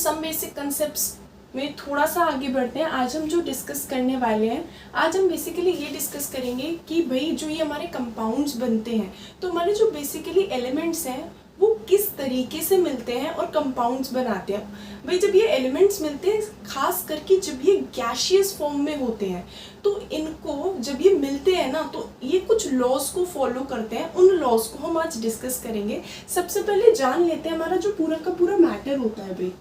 Some basic concepts में थोड़ा सा आगे बढ़ते हैं। आज हम जो डिस्कस करने वाले हैं, आज हम बेसिकली ये डिस्कस करेंगे कि भाई जो ये हमारे कंपाउंड्स बनते हैं, तो हमारे जो बेसिकली एलिमेंट्स हैं वो किस तरीके से मिलते हैं और कंपाउंड्स बनाते हैं। भाई जब ये एलिमेंट्स मिलते हैं, खास करके जब ये गैशियस फॉर्म में होते हैं, तो इनको जब ये मिलते हैं ना, तो ये कुछ लॉज को फॉलो करते हैं। उन लॉज को हम आज डिस्कस करेंगे। सबसे पहले जान लेते हैं हमारा जो पूरा का पूरा मैटर होता है। भाई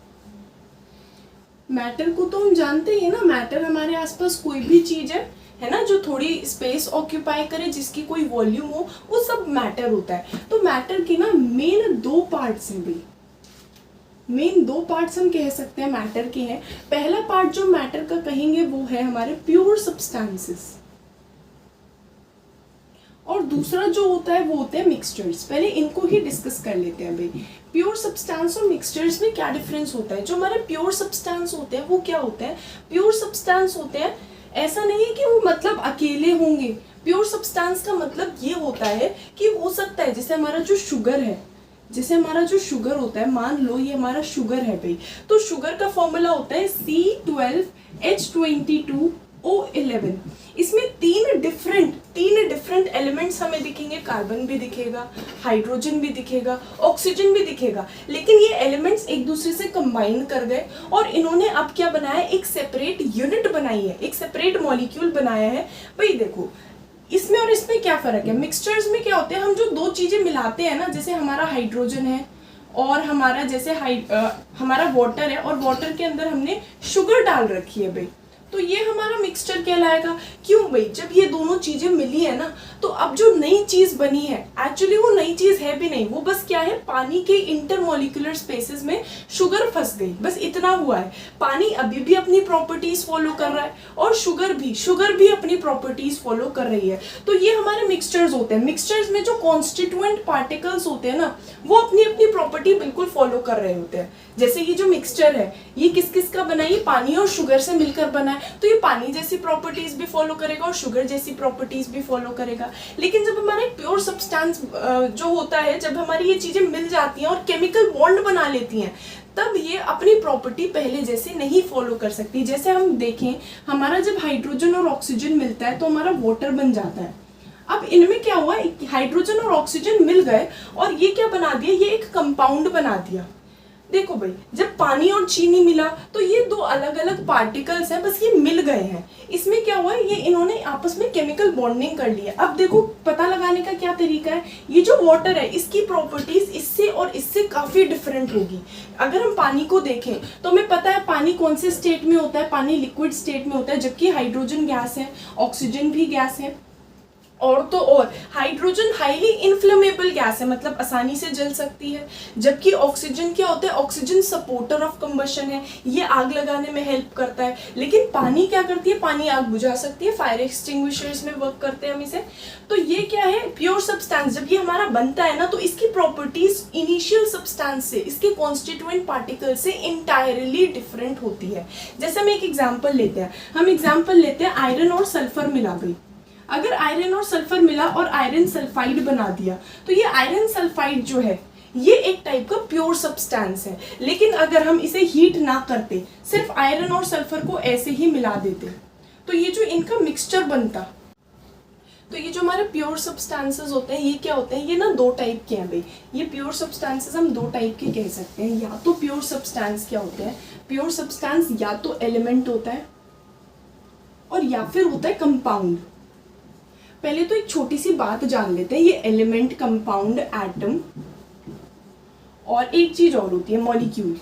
मैटर को तो हम जानते ही है ना, मैटर हमारे आसपास कोई भी चीज है ना, जो थोड़ी स्पेस ऑक्यूपाई करे, जिसकी कोई वॉल्यूम हो, वो सब मैटर होता है। तो मैटर की ना मेन दो पार्ट्स हैं भाई, मेन दो पार्ट्स हम कह सकते हैं मैटर के हैं। पहला पार्ट जो मैटर का कहेंगे वो है हमारे प्योर सब्सटेंसेस, और दूसरा जो होता है वो होते हैं मिक्सचर्स। पहले इनको ही डिस्कस कर लेते हैं भाई। प्योर सब्सटेंस और मिक्सचर्स में क्या डिफरेंस होता है। जो हमारे प्योर सब्सटेंस होते हैं वो क्या होते हैं, प्योर सब्सटेंस होते हैं, ऐसा नहीं है कि वो मतलब अकेले होंगे। प्योर सब्सटेंस का मतलब ये होता है कि हो सकता है जैसे हमारा जो शुगर है, जैसे हमारा जो शुगर होता है, मान लो ये हमारा शुगर है भाई, तो शुगर का फॉर्मूला होता है C12H22O11। इसमें तीन डिफरेंट एलिमेंट्स हमें दिखेंगे। कार्बन भी दिखेगा, हाइड्रोजन भी दिखेगा, ऑक्सीजन भी दिखेगा। लेकिन ये एलिमेंट्स एक दूसरे से कंबाइन कर गए और इन्होंने अब क्या बनाया, एक सेपरेट यूनिट बनाई है, एक सेपरेट मॉलिक्यूल बनाया है। भाई देखो इसमें और इसमें क्या फर्क है। मिक्सचर्स में क्या होते हैं, हम जो दो चीजें मिलाते हैं ना, जैसे हमारा हाइड्रोजन है और हमारा जैसे हमारा वाटर है, और वाटर के अंदर हमने शुगर डाल रखी है भाई, तो ये हमारा मिक्सचर कहलाएगा। क्यों भाई, जब ये दोनों चीजें मिली है ना, तो अब जो नई चीज बनी है, एक्चुअली वो नई चीज है भी नहीं, वो बस क्या है, पानी के इंटरमोलिकुलर स्पेसेस में शुगर फंस गई, बस इतना हुआ है। पानी अभी भी अपनी प्रॉपर्टीज फॉलो कर रहा है और शुगर भी अपनी प्रॉपर्टीज फॉलो कर रही है। तो ये हमारे मिक्सचर्स होते हैं। मिक्सचर्स में जो कॉन्स्टिट्यूएंट पार्टिकल्स होते हैं ना, वो अपनी अपनी प्रॉपर्टी बिल्कुल फॉलो कर रहे होते हैं। जैसे ये जो मिक्सचर है, ये किस किस का बना है, ये पानी और शुगर से मिलकर बना है, तो ये पानी जैसी प्रॉपर्टीज भी फॉलो करेगा और शुगर जैसी प्रॉपर्टीज भी फॉलो करेगा। लेकिन जब हमारा एक प्योर सब्सटेंस जो होता है, जब हमारी ये चीजें मिल जाती हैं और केमिकल बॉन्ड बना लेती हैं, तब ये अपनी प्रॉपर्टी पहले जैसे नहीं फॉलो कर सकती। जैसे हम देखें, हमारा जब हाइड्रोजन और ऑक्सीजन मिलता है तो हमारा वाटर बन जाता है। अब इनमें क्या हुआ, हाइड्रोजन और ऑक्सीजन मिल गए और ये क्या बना दिया, ये एक कंपाउंड बना दिया। देखो भाई, जब पानी और चीनी मिला तो ये दो अलग अलग पार्टिकल्स हैं, बस ये मिल गए हैं। इसमें क्या हुआ, ये इन्होंने आपस में केमिकल बॉन्डिंग कर लिया। अब देखो पता लगाने का क्या तरीका है, ये जो वाटर है इसकी प्रॉपर्टीज इससे और इससे काफी डिफरेंट होगी। अगर हम पानी को देखें तो हमें पता है पानी कौन से स्टेट में होता है, पानी लिक्विड स्टेट में होता है, जबकि हाइड्रोजन गैस है, ऑक्सीजन भी गैस है। और तो और हाइड्रोजन हाईली इन्फ्लेमेबल गैस है, मतलब आसानी से जल सकती है, जबकि ऑक्सीजन क्या होता है, ऑक्सीजन सपोर्टर ऑफ कंबशन है, ये आग लगाने में हेल्प करता है। लेकिन पानी क्या करती है, पानी आग बुझा सकती है, फायर एक्सटिंग्विशर्स में वर्क करते हैं हम इसे। तो ये क्या है, प्योर सब्सटेंस जब ये हमारा बनता है ना, तो इसकी प्रॉपर्टीज इनिशियल सब्सटेंस से, इसके कॉन्स्टिट्यूएंट पार्टिकल से इंटायरली डिफरेंट होती है। जैसे हम एक एग्जाम्पल लेते हैं, आयरन और सल्फर मिला गई। अगर आयरन और सल्फर मिला और आयरन सल्फाइड बना दिया, तो ये आयरन सल्फाइड जो है ये एक टाइप का प्योर सब्सटेंस है। लेकिन अगर हम इसे हीट ना करते, सिर्फ आयरन और सल्फर को ऐसे ही मिला देते, तो ये जो इनका मिक्सचर बनता, तो ये जो हमारे प्योर सब्सटेंसेस होते हैं, ये क्या होते हैं, ये ना दो टाइप के हैं भाई। ये प्योर सब्सटेंसेस हम दो टाइप के कह सकते हैं। या तो प्योर सब्सटेंस क्या होते हैं, प्योर सब्सटेंस या तो एलिमेंट होता है और या फिर होता है कंपाउंड। पहले तो एक छोटी सी बात जान लेते हैं, ये एलिमेंट, कंपाउंड, एटम और एक चीज और होती है मॉलिक्यूल।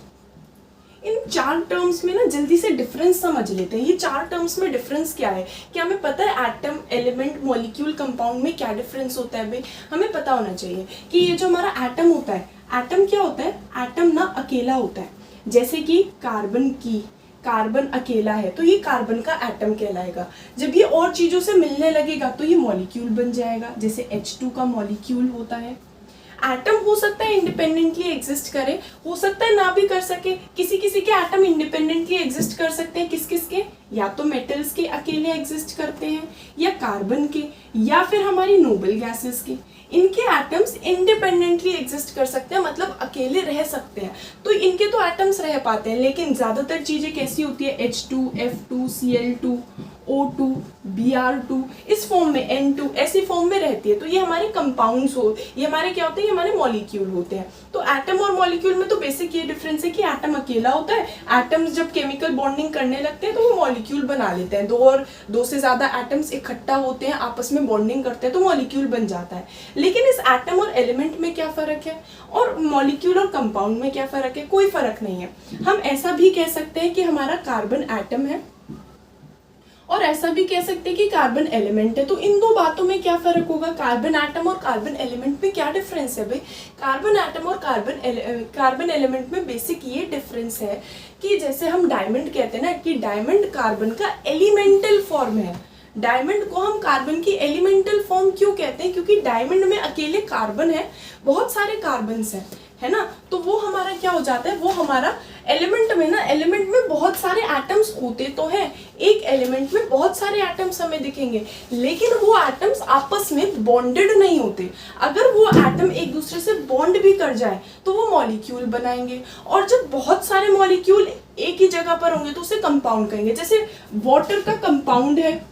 इन चार टर्म्स में ना जल्दी से डिफरेंस समझ लेते हैं। ये चार टर्म्स में डिफरेंस क्या है, क्या हमें पता है एटम, एलिमेंट, मॉलिक्यूल, कंपाउंड में क्या डिफरेंस होता है भाई, हमें पता होना चाहिए कि ये जो हमारा एटम होता है, एटम क्या होता है, एटम ना अकेला होता है। जैसे कि कार्बन अकेला है तो ये कार्बन का एटम कहलाएगा। जब ये और चीजों से मिलने लगेगा तो ये मॉलिक्यूल बन जाएगा, जैसे H2 का मॉलिक्यूल होता है। एटम हो सकता है इंडिपेंडेंटली एग्जिस्ट करे, हो सकता है ना भी कर सके। किसी किसी के एटम इंडिपेंडेंटली एग्जिस्ट कर सकते हैं, किस किस के, या तो मेटल्स के अकेले एग्जिस्ट करते हैं, या कार्बन के, या फिर हमारी नोबल गैसेस के। इनके एटम्स इंडिपेंडेंटली एग्जिस्ट कर सकते हैं, मतलब अकेले रह सकते हैं। तो इनके तो एटम्स रह पाते हैं, लेकिन ज्यादातर चीजें कैसी होती है, H2, F2, Cl2, O2, Br2, इस फॉर्म में, N2, ऐसी फॉर्म में रहती है। तो ये हमारे कंपाउंड्स हो, ये हमारे क्या होते हैं, ये हमारे मॉलिक्यूल होते हैं। तो एटम और मॉलिक्यूल में तो बेसिक ये डिफरेंस है कि एटम अकेला होता है, एटम्स जब केमिकल बॉन्डिंग करने लगते हैं तो वो मॉलिक्यूल बना लेते हैं। दो से ज्यादा एटम्स इकट्ठा होते हैं, आपस में बॉन्डिंग करते हैं तो मॉलिक्यूल बन जाता है। लेकिन इस एटम और एलिमेंट में क्या फर्क है, और मॉलिक्यूल और कंपाउंड में क्या फर्क है, कोई फर्क नहीं है। हम ऐसा भी कह सकते हैं कि हमारा कार्बन एटम है, और ऐसा भी कह सकते हैं कि कार्बन एलिमेंट है। तो इन दो बातों में क्या फर्क होगा, कार्बन एटम और कार्बन एलिमेंट में क्या डिफरेंस है भाई। कार्बन एटम और कार्बन एलिमेंट में बेसिक ये डिफरेंस है कि जैसे हम डायमंड कहते हैं ना, कि डायमंड कार्बन का एलिमेंटल फॉर्म है। डायमंड को हम कार्बन की एलिमेंटल फॉर्म क्यों कहते हैं, क्योंकि डायमंड में अकेले कार्बन है, बहुत सारे कार्बन्स हैं, है ना। तो वो हमारा क्या हो जाता है, वो हमारा एलिमेंट में ना, एलिमेंट में बहुत सारे एटम्स होते तो हैं, एक एलिमेंट में बहुत सारे एटम्स हमें दिखेंगे, लेकिन वो एटम्स आपस में बॉन्डेड नहीं होते। अगर वो एटम एक दूसरे से बॉन्ड भी कर जाए तो वो मॉलिक्यूल बनाएंगे, और जब बहुत सारे मॉलिक्यूल एक ही जगह पर होंगे तो उसे कंपाउंड कहेंगे। जैसे वाटर का कंपाउंड है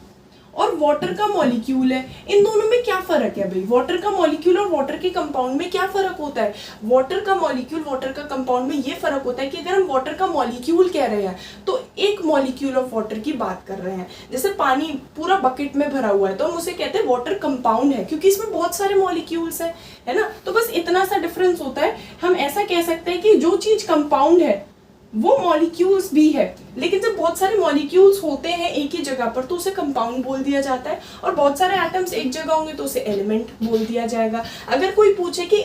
और वाटर का मॉलिक्यूल है, इन दोनों में क्या फर्क है भाई, वाटर का मॉलिक्यूल और वाटर के कंपाउंड में क्या फर्क होता है। वाटर का मॉलिक्यूल, वाटर का कंपाउंड में ये फर्क होता है कि अगर हम वाटर का मॉलिक्यूल कह रहे हैं तो एक मॉलिक्यूल ऑफ वाटर की बात कर रहे हैं। जैसे पानी पूरा बकेट में भरा हुआ है तो हम उसे कहते हैं वाटर कंपाउंड है, क्योंकि इसमें बहुत सारे मॉलिक्यूल्स है ना। तो बस इतना सा डिफरेंस होता है। हम ऐसा कह सकते हैं कि जो चीज कंपाउंड है वो मॉलिक्यूल्स भी है, लेकिन जब बहुत सारे मॉलिक्यूल्स होते हैं एक ही जगह पर तो उसे कंपाउंड बोल दिया जाता है, और बहुत सारे एटम्स एक जगह होंगे तो उसे एलिमेंट बोल दिया जाएगा। अगर कोई पूछे कि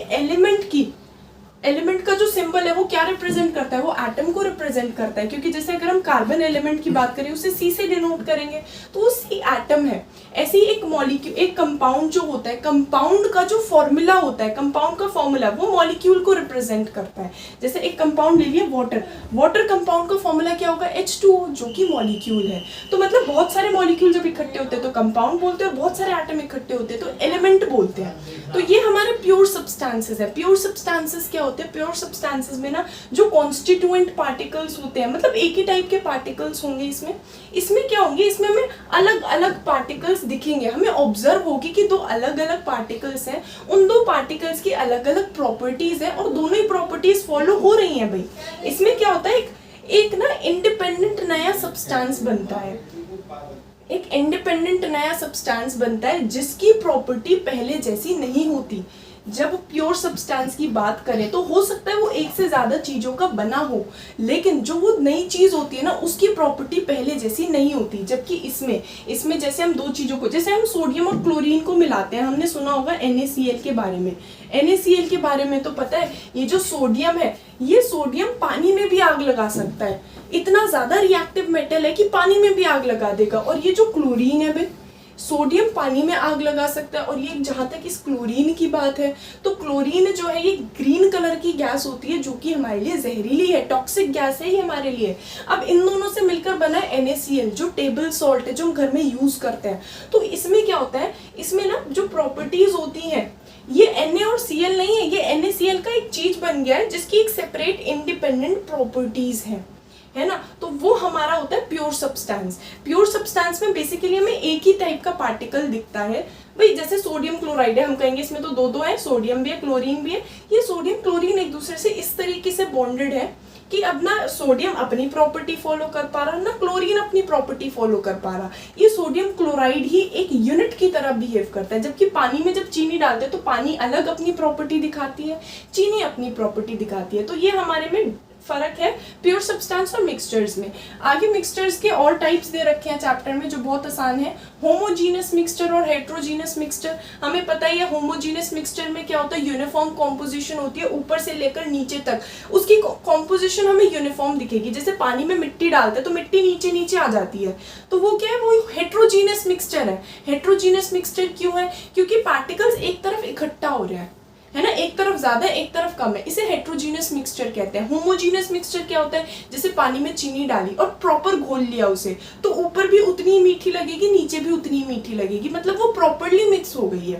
एलिमेंट का जो सिंबल है वो क्या रिप्रेजेंट करता है, वो एटम को रिप्रेजेंट करता है, क्योंकि जैसे अगर हम कार्बन एलिमेंट की बात करें उसे सी से डिनोट करेंगे तो वो सी एटम है। ऐसे ही एक मॉलिक्यूल, एक कंपाउंड जो होता है, कंपाउंड का जो फॉर्मूला होता है, कंपाउंड का फॉर्मूला वो मॉलिक्यूल को रिप्रेजेंट करता है। जैसे एक कंपाउंड ले लिया वाटर, वाटर कंपाउंड का फॉर्मूला क्या होगा, H2O, जो कि मॉलिक्यूल है। तो मतलब बहुत सारे मॉलिक्यूल जब इकट्ठे होते हैं तो कंपाउंड बोलते हैं, और बहुत सारे एटम इकट्ठे होते हैं तो एलिमेंट बोलते हैं। तो ये हमारे प्योर सब्सटेंसेस है। प्योर सब्सटेंसेस क्या होते हैं, प्योर सब्सटेंसेस में ना जो कॉन्स्टिट्यूएंट पार्टिकल्स होते हैं, मतलब एक ही टाइप के पार्टिकल्स होंगे इसमें क्या होंगे, इसमें हमें अलग अलग पार्टिकल्स दिखेंगे। हमें ऑब्जर्व होगी कि दो अलग अलग पार्टिकल्स हैं, उन दो पार्टिकल्स की अलग अलग प्रॉपर्टीज है, और दोनों ही प्रॉपर्टीज फॉलो हो रही हैं भाई। इसमें क्या होता है, एक ना इंडिपेंडेंट नया सब्सटेंस बनता है, एक इंडिपेंडेंट नया सब्सटेंस बनता है जिसकी प्रॉपर्टी पहले जैसी नहीं होती। जब प्योर सब्सटेंस की बात करें तो हो सकता है वो एक से ज्यादा चीजों का बना हो, लेकिन जो वो नई चीज होती है ना उसकी प्रॉपर्टी पहले जैसी नहीं होती। जबकि इसमें जैसे हम दो चीजों को, जैसे हम सोडियम और क्लोरीन को मिलाते हैं, हमने सुना होगा NaCl के बारे में। NaCl के बारे में तो पता है, ये जो सोडियम है, ये सोडियम पानी में भी आग लगा सकता है, इतना ज्यादा रिएक्टिव मेटल है कि पानी में भी आग लगा देगा। और ये जो क्लोरीन है भाई, सोडियम पानी में आग लगा सकता है। और ये जहां तक इस क्लोरीन की बात है तो क्लोरीन जो है ये ग्रीन कलर की गैस होती है, जो कि हमारे लिए जहरीली है, टॉक्सिक गैस है ये हमारे लिए। अब इन दोनों से मिलकर बना है NaCl, जो टेबल सॉल्ट है, जो हम घर में यूज करते हैं। तो इसमें क्या होता है, इसमें ना जो प्रॉपर्टीज होती हैं, ये Na और Cl नहीं है, ये NaCl का एक चीज बन गया है जिसकी एक सेपरेट इंडिपेंडेंट प्रॉपर्टीज है ना। तो वो हमारा होता है प्योर सब्सटेंस। प्योर सब्सटेंस में बेसिकली हमें एक ही टाइप का पार्टिकल दिखता है भाई। जैसे सोडियम क्लोराइड है, हम कहेंगे इसमें तो दो है, सोडियम भी है क्लोरीन भी है। ये सोडियम क्लोरीन एक दूसरे से इस तरीके से बॉन्डेड है कि अब ना सोडियम अपनी प्रॉपर्टी फॉलो कर पा रहा, ना क्लोरीन अपनी प्रॉपर्टी फॉलो कर पा रहा। ये सोडियम क्लोराइड ही एक यूनिट की तरह बिहेव करता है। जबकि पानी में जब चीनी डालते हैं तो पानी अलग अपनी प्रॉपर्टी दिखाती है, चीनी अपनी प्रॉपर्टी दिखाती है। तो ये हमारे में फर्क है प्योर सब्सटेंस और मिक्सचर्स में। आगे मिक्सचर्स के और टाइप्स दे रखे हैं चैप्टर में जो बहुत आसान है, होमोजीनस मिक्सचर और हेट्रोजीनस मिक्सचर। हमें पता ही है होमोजीनस मिक्सचर में क्या होता है, यूनिफॉर्म कॉम्पोजिशन होती है ऊपर से लेकर नीचे तक, उसकी कॉम्पोजिशन हमें यूनिफॉर्म दिखेगी। जैसे पानी में मिट्टी डालते हैं तो मिट्टी नीचे नीचे आ जाती है, तो वो क्या है, वो हेट्रोजीनस मिक्सचर है। हेट्रोजीनस मिक्सचर क्यों है, क्योंकि पार्टिकल्स एक तरफ इकट्ठा हो रहे हैं, है ना, एक तरफ ज्यादा है एक तरफ कम है, इसे हेट्रोजीनियस मिक्सचर कहते हैं। होमोजीनियस मिक्सचर क्या होता है, जैसे पानी में चीनी डाली और प्रॉपर घोल लिया उसे, तो ऊपर भी उतनी ही मीठी लगेगी नीचे भी उतनी ही मीठी लगेगी, मतलब वो प्रॉपरली मिक्स हो गई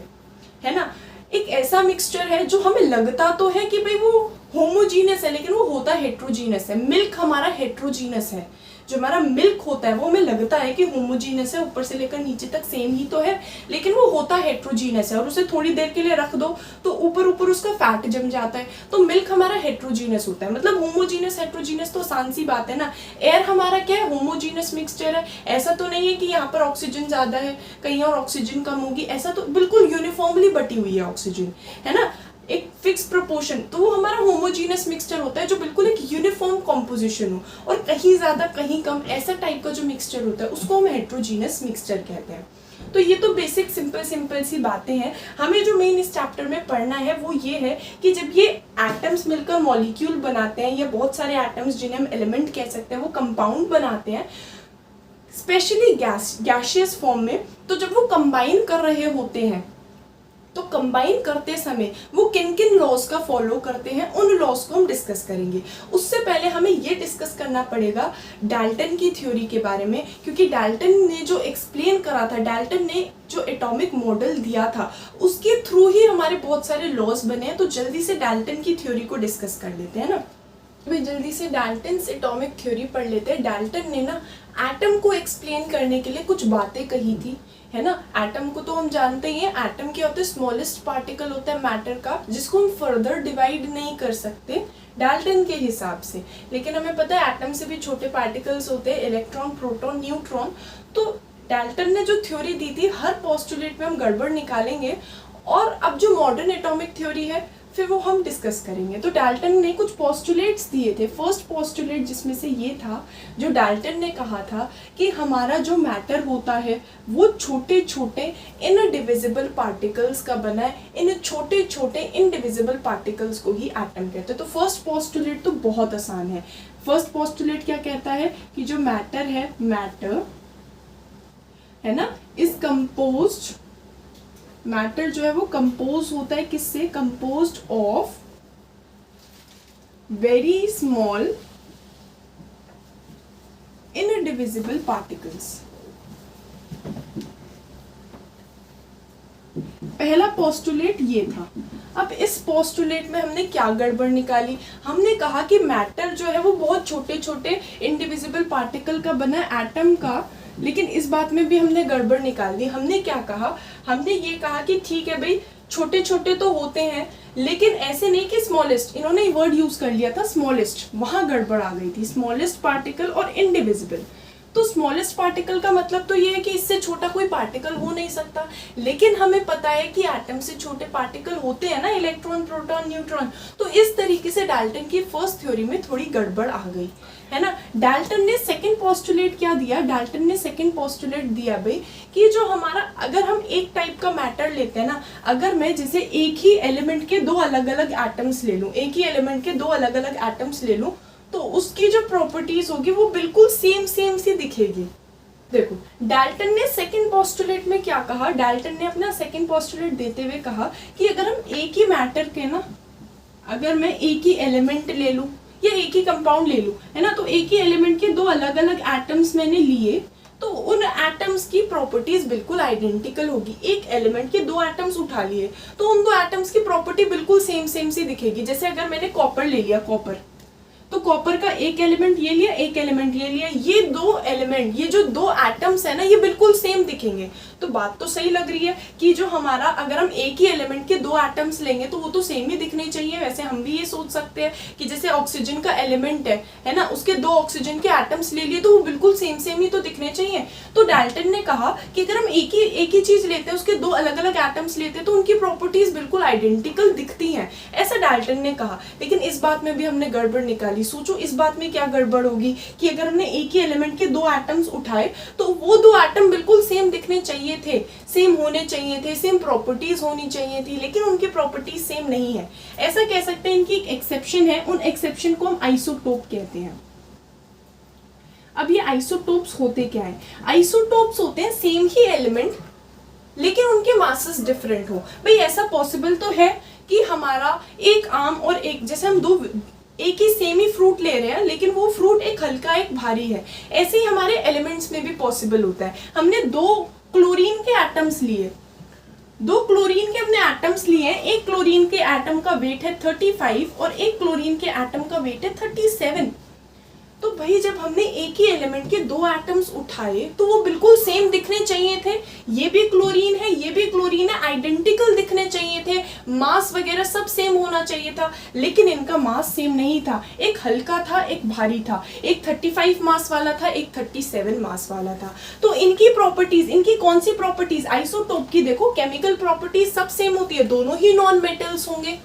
है ना। एक ऐसा मिक्सचर है जो हमें लगता तो है कि भाई वो होमोजीनियस है लेकिन वो होता हेट्रोजीनियस है। मिल्क हमारा हेट्रोजीनियस है, जो हमारा मिल्क होता है वो हमें लगता है कि होमोजीनियस है, ऊपर से लेकर नीचे तक सेम ही तो है, लेकिन वो होता हेट्रोजीनियस है। और उसे थोड़ी देर के लिए रख दो तो ऊपर ऊपर उसका फैट जम जाता है, तो मिल्क हमारा हेट्रोजीनियस होता है। मतलब होमोजीनियस हेट्रोजीनियस तो आसान सी बात है ना। एयर हमारा क्या है, होमोजीनियस मिक्सचर है। ऐसा तो नहीं है कि यहाँ पर ऑक्सीजन ज्यादा है कहीं और ऑक्सीजन कम होगी, ऐसा तो बिल्कुल यूनिफॉर्मली बटी हुई है ऑक्सीजन, है ना, एक फिक्स प्रोपोर्शन। तो वो हमारा होमोजीनियस मिक्सचर होता है जो बिल्कुल एक यूनिफॉर्म कॉम्पोजिशन हो, और कहीं ज्यादा कहीं कम ऐसा टाइप का जो मिक्सचर होता है उसको हम हेट्रोजीनियस मिक्सचर कहते हैं। तो ये तो बेसिक सिंपल सी बातें हैं। हमें जो मेन इस चैप्टर में पढ़ना है वो ये है कि जब ये एटम्स मिलकर मॉलिक्यूल बनाते हैं, या बहुत सारे एटम्स जिन्हें हम एलिमेंट कह सकते हैं वो कंपाउंड बनाते हैं, स्पेशली गैसियस फॉर्म में, तो जब वो कंबाइन कर रहे होते हैं तो कंबाइन करते समय वो किन किन लॉज का फॉलो करते हैं, उन लॉज को हम डिस्कस करेंगे। उससे पहले हमें ये डिस्कस करना पड़ेगा डाल्टन की थ्योरी के बारे में, क्योंकि डाल्टन ने जो एक्सप्लेन करा था, डाल्टन ने जो एटॉमिक मॉडल दिया था उसके थ्रू ही हमारे बहुत सारे लॉज बने हैं। तो जल्दी से डाल्टन की थ्योरी को डिस्कस कर लेते हैं ना। भाई जल्दी से डाल्टन्स एटॉमिक थ्योरी पढ़ लेते हैं। डाल्टन ने ना एटम को एक्सप्लेन करने के लिए कुछ बातें कही थी, है ना। एटम को तो हम जानते ही हैं, एटम क्या होता है, स्मॉलेस्ट पार्टिकल होता है मैटर का, जिसको हम फर्दर डिवाइड नहीं कर सकते डाल्टन के हिसाब से। लेकिन हमें पता है एटम से भी छोटे पार्टिकल्स होते हैं, इलेक्ट्रॉन, प्रोटॉन, न्यूट्रॉन। तो डाल्टन ने जो थ्योरी दी थी, हर पोस्टुलेट में हम गड़बड़ निकालेंगे, और अब जो मॉडर्न एटॉमिक थ्योरी है फिर वो हम डिस्कस करेंगे। तो डाल्टन ने कुछ पोस्टुलेट्स दिए थे। फर्स्ट पोस्टुलेट जिसमें से ये था, जो डाल्टन ने कहा था कि हमारा जो मैटर होता है वो छोटे छोटे इनडिविजिबल पार्टिकल्स का बना है। इन छोटे छोटे इनडिविजिबल पार्टिकल्स को ही एटम कहते हैं। तो फर्स्ट पोस्टुलेट तो बहुत आसान है। फर्स्ट पोस्टुलेट क्या कहता है कि जो मैटर है, मैटर है ना, इज कंपोज्ड, मैटर जो है वो कंपोज होता है किससे, composed of very small indivisible particles. पहला पोस्टुलेट ये था। अब इस पोस्टुलेट में हमने क्या गड़बड़ निकाली, हमने कहा कि मैटर जो है वो बहुत छोटे छोटे इंडिविजिबल पार्टिकल का बना है, एटम का। लेकिन इस बात में भी हमने गड़बड़ निकाल दी। हमने क्या कहा, हमने ये कहा कि ठीक है भाई छोटे छोटे तो होते हैं, लेकिन ऐसे नहीं कि स्मॉलेस्ट, इन्होंने वर्ड यूज कर लिया था स्मॉलेस्ट, वहां गड़बड़ आ गई थी। स्मॉलेस्ट पार्टिकल और इनडिविजिबल, तो स्मॉलेस्ट पार्टिकल का मतलब तो ये है कि इससे छोटा कोई पार्टिकल हो नहीं सकता। लेकिन हमें पता है कि एटम से छोटे पार्टिकल होते हैं ना, इलेक्ट्रॉन, प्रोटॉन, न्यूट्रॉन। तो इस तरीके से डाल्टन की फर्स्ट थ्योरी में थोड़ी गड़बड़ आ गई, है ना। डाल्टन ने सेकंड पोस्टुलेट क्या दिया, डाल्टन ने सेकंड पोस्टुलेट दिया भाई कि जो हमारा, अगर हम एक टाइप का मैटर लेते हैं ना, अगर मैं जैसे एक ही एलिमेंट के दो अलग अलग एटम्स ले लूं, एक ही एलिमेंट के दो अलग अलग एटम्स ले लूं, तो उसकी जो प्रॉपर्टीज होगी वो बिल्कुल सेम सी दिखेगी। देखो डाल्टन ने सेकंड पोस्टुलेट में क्या कहा, डाल्टन ने अपना सेकंड पोस्टुलेट देते हुए कहा कि अगर हम एक ही मैटर के ना, अगर मैं एक ही एलिमेंट ले लूं या एक ही कंपाउंड ले लूं, है ना, तो एक ही एलिमेंट के दो अलग अलग एटम्स मैंने लिए, तो उन एटम्स की प्रॉपर्टीज बिल्कुल आइडेंटिकल होगी। एक एलिमेंट के दो एटम्स उठा लिए तो उन दो एटम्स की प्रॉपर्टी बिल्कुल सेम सी दिखेगी। जैसे अगर मैंने कॉपर ले लिया, कॉपर, तो कॉपर का एक एलिमेंट ये लिया, एक एलिमेंट ये लिया, ये दो एलिमेंट, ये जो दो एटम्स है ना, ये बिल्कुल सेम दिखेंगे। तो बात तो सही लग रही है कि जो हमारा, अगर हम एक ही एलिमेंट के दो एटम्स लेंगे तो वो तो सेम ही दिखने चाहिए। वैसे हम भी ये सोच सकते हैं कि जैसे ऑक्सीजन का एलिमेंट है ना, उसके दो ऑक्सीजन के एटम्स ले लिए तो वो बिल्कुल सेम ही तो दिखने चाहिए। तो डाल्टन ने कहा कि अगर हम एक ही चीज लेते हैं, उसके दो अलग अलग एटम्स लेते हैं, तो उनकी प्रॉपर्टीज बिल्कुल आइडेंटिकल दिखती हैं, ऐसा डाल्टन ने कहा। लेकिन इस बात में भी हमने गड़बड़ निकाली। सोचो इस बात में क्या गड़बड़ होगी कि अगर हमने एक ही एलिमेंट के दो एटम्स उठाए तो वो दो एटम बिल्कुल सेम दिखने चाहिए थे, सेम होने चाहिए थे, सेम प्रॉपर्टीज होनी चाहिए थी, लेकिन उनकी प्रॉपर्टीज सेम नहीं है। ऐसा कह सकते हैं, इनकी एक एक्सेप्शन है, उन एक्सेप्शन को हम आइसोटोप कहते हैं। अब ये आइसोटोप्स होते क्या है, आइसोटोप्स होते हैं सेम ही एलिमेंट लेकिन उनके मासेस डिफरेंट हो। भाई ऐसा पॉसिबल तो है कि हमारा एक आम और एक, जैसे हम दो एक ही सेम ही फ्रूट ले रहे हैं लेकिन वो फ्रूट एक हल्का एक भारी है, ऐसे ही हमारे एलिमेंट्स में भी पॉसिबल होता है। हमने दो क्लोरीन के एटम्स लिए, दो क्लोरीन के हमने एटम्स लिए हैं, एक क्लोरीन के एटम का वेट है 35 और एक क्लोरीन के एटम का वेट है 37। तो भाई जब हमने एक ही एलिमेंट के दो एटम्स उठाए तो वो बिल्कुल सेम दिखने चाहिए थे, ये भी क्लोरीन है ये भी क्लोरीन है, आइडेंटिकल दिखने चाहिए थे, मास वगैरह सब सेम होना चाहिए था, लेकिन इनका मास सेम नहीं था, एक हल्का था एक भारी था, एक 35 मास वाला था एक 37 मास वाला था। तो इनकी प्रॉपर्टीज, इनकी कौन सी प्रॉपर्टीज, आइसोटोप की देखो केमिकल प्रॉपर्टीज सब सेम होती है, दोनों ही नॉन मेटल्स होंगे,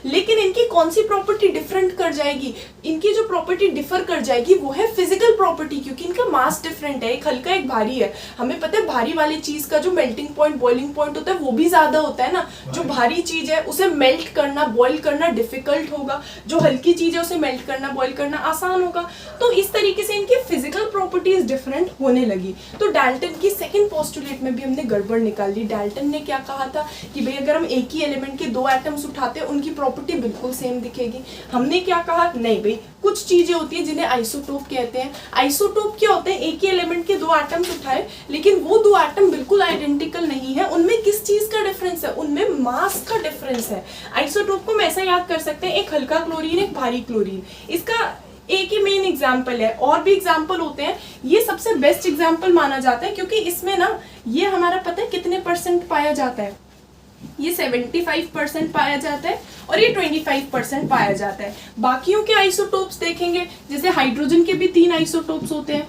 लेकिन इनकी कौन सी प्रॉपर्टी डिफरेंट कर जाएगी, इनकी जो प्रॉपर्टी डिफर कर जाएगी वो है फिजिकल प्रॉपर्टी, क्योंकि इनका मास डिफरेंट है, एक हल्का एक भारी है। हमें पता है भारी वाली चीज का जो मेल्टिंग पॉइंट बॉइलिंग पॉइंट होता है वो भी ज्यादा होता है ना, जो भारी चीज है उसे मेल्ट करना बॉइल करना डिफिकल्ट होगा, जो हल्की चीज है उसे मेल्ट करना बॉइल करना आसान होगा। तो इस तरीके से इनकी फिजिकल प्रॉपर्टीज डिफरेंट होने लगी। तो डाल्टन की सेकेंड पोस्टुलेट में भी हमने गड़बड़ निकाल ली। डाल्टन ने क्या कहा था कि भाई अगर हम एक ही एलिमेंट के दो एटम्स उठाते हैं उनकी प्रॉपर्टी बिल्कुल सेम दिखेगी। हमने क्या कहा, नहीं भाई कुछ चीजें होती है जिन्हें आइसोटोप कहते हैं। आइसोटोप क्या होते हैं, एक ही एलिमेंट के दो एटम्स उठाए लेकिन वो दो एटम बिल्कुल आइडेंटिकल नहीं है, उनमें किस चीज का डिफरेंस है, उनमें मास का डिफरेंस है। आइसोटोप को हम ऐसा याद कर सकते हैं, एक हल्का क्लोरीन एक भारी क्लोरीन, इसका एक ही मेन एग्जाम्पल है, और भी एग्जाम्पल होते हैं, ये सबसे बेस्ट एग्जाम्पल माना जाता है क्योंकि इसमें ना ये हमारा पता है कितने % पाया जाता है, ये 75% पाया जाता है और ये 25% पाया जाता है। बाकियों के आइसोटोप्स देखेंगे, जैसे हाइड्रोजन के भी 3 आइसोटोप्स होते हैं,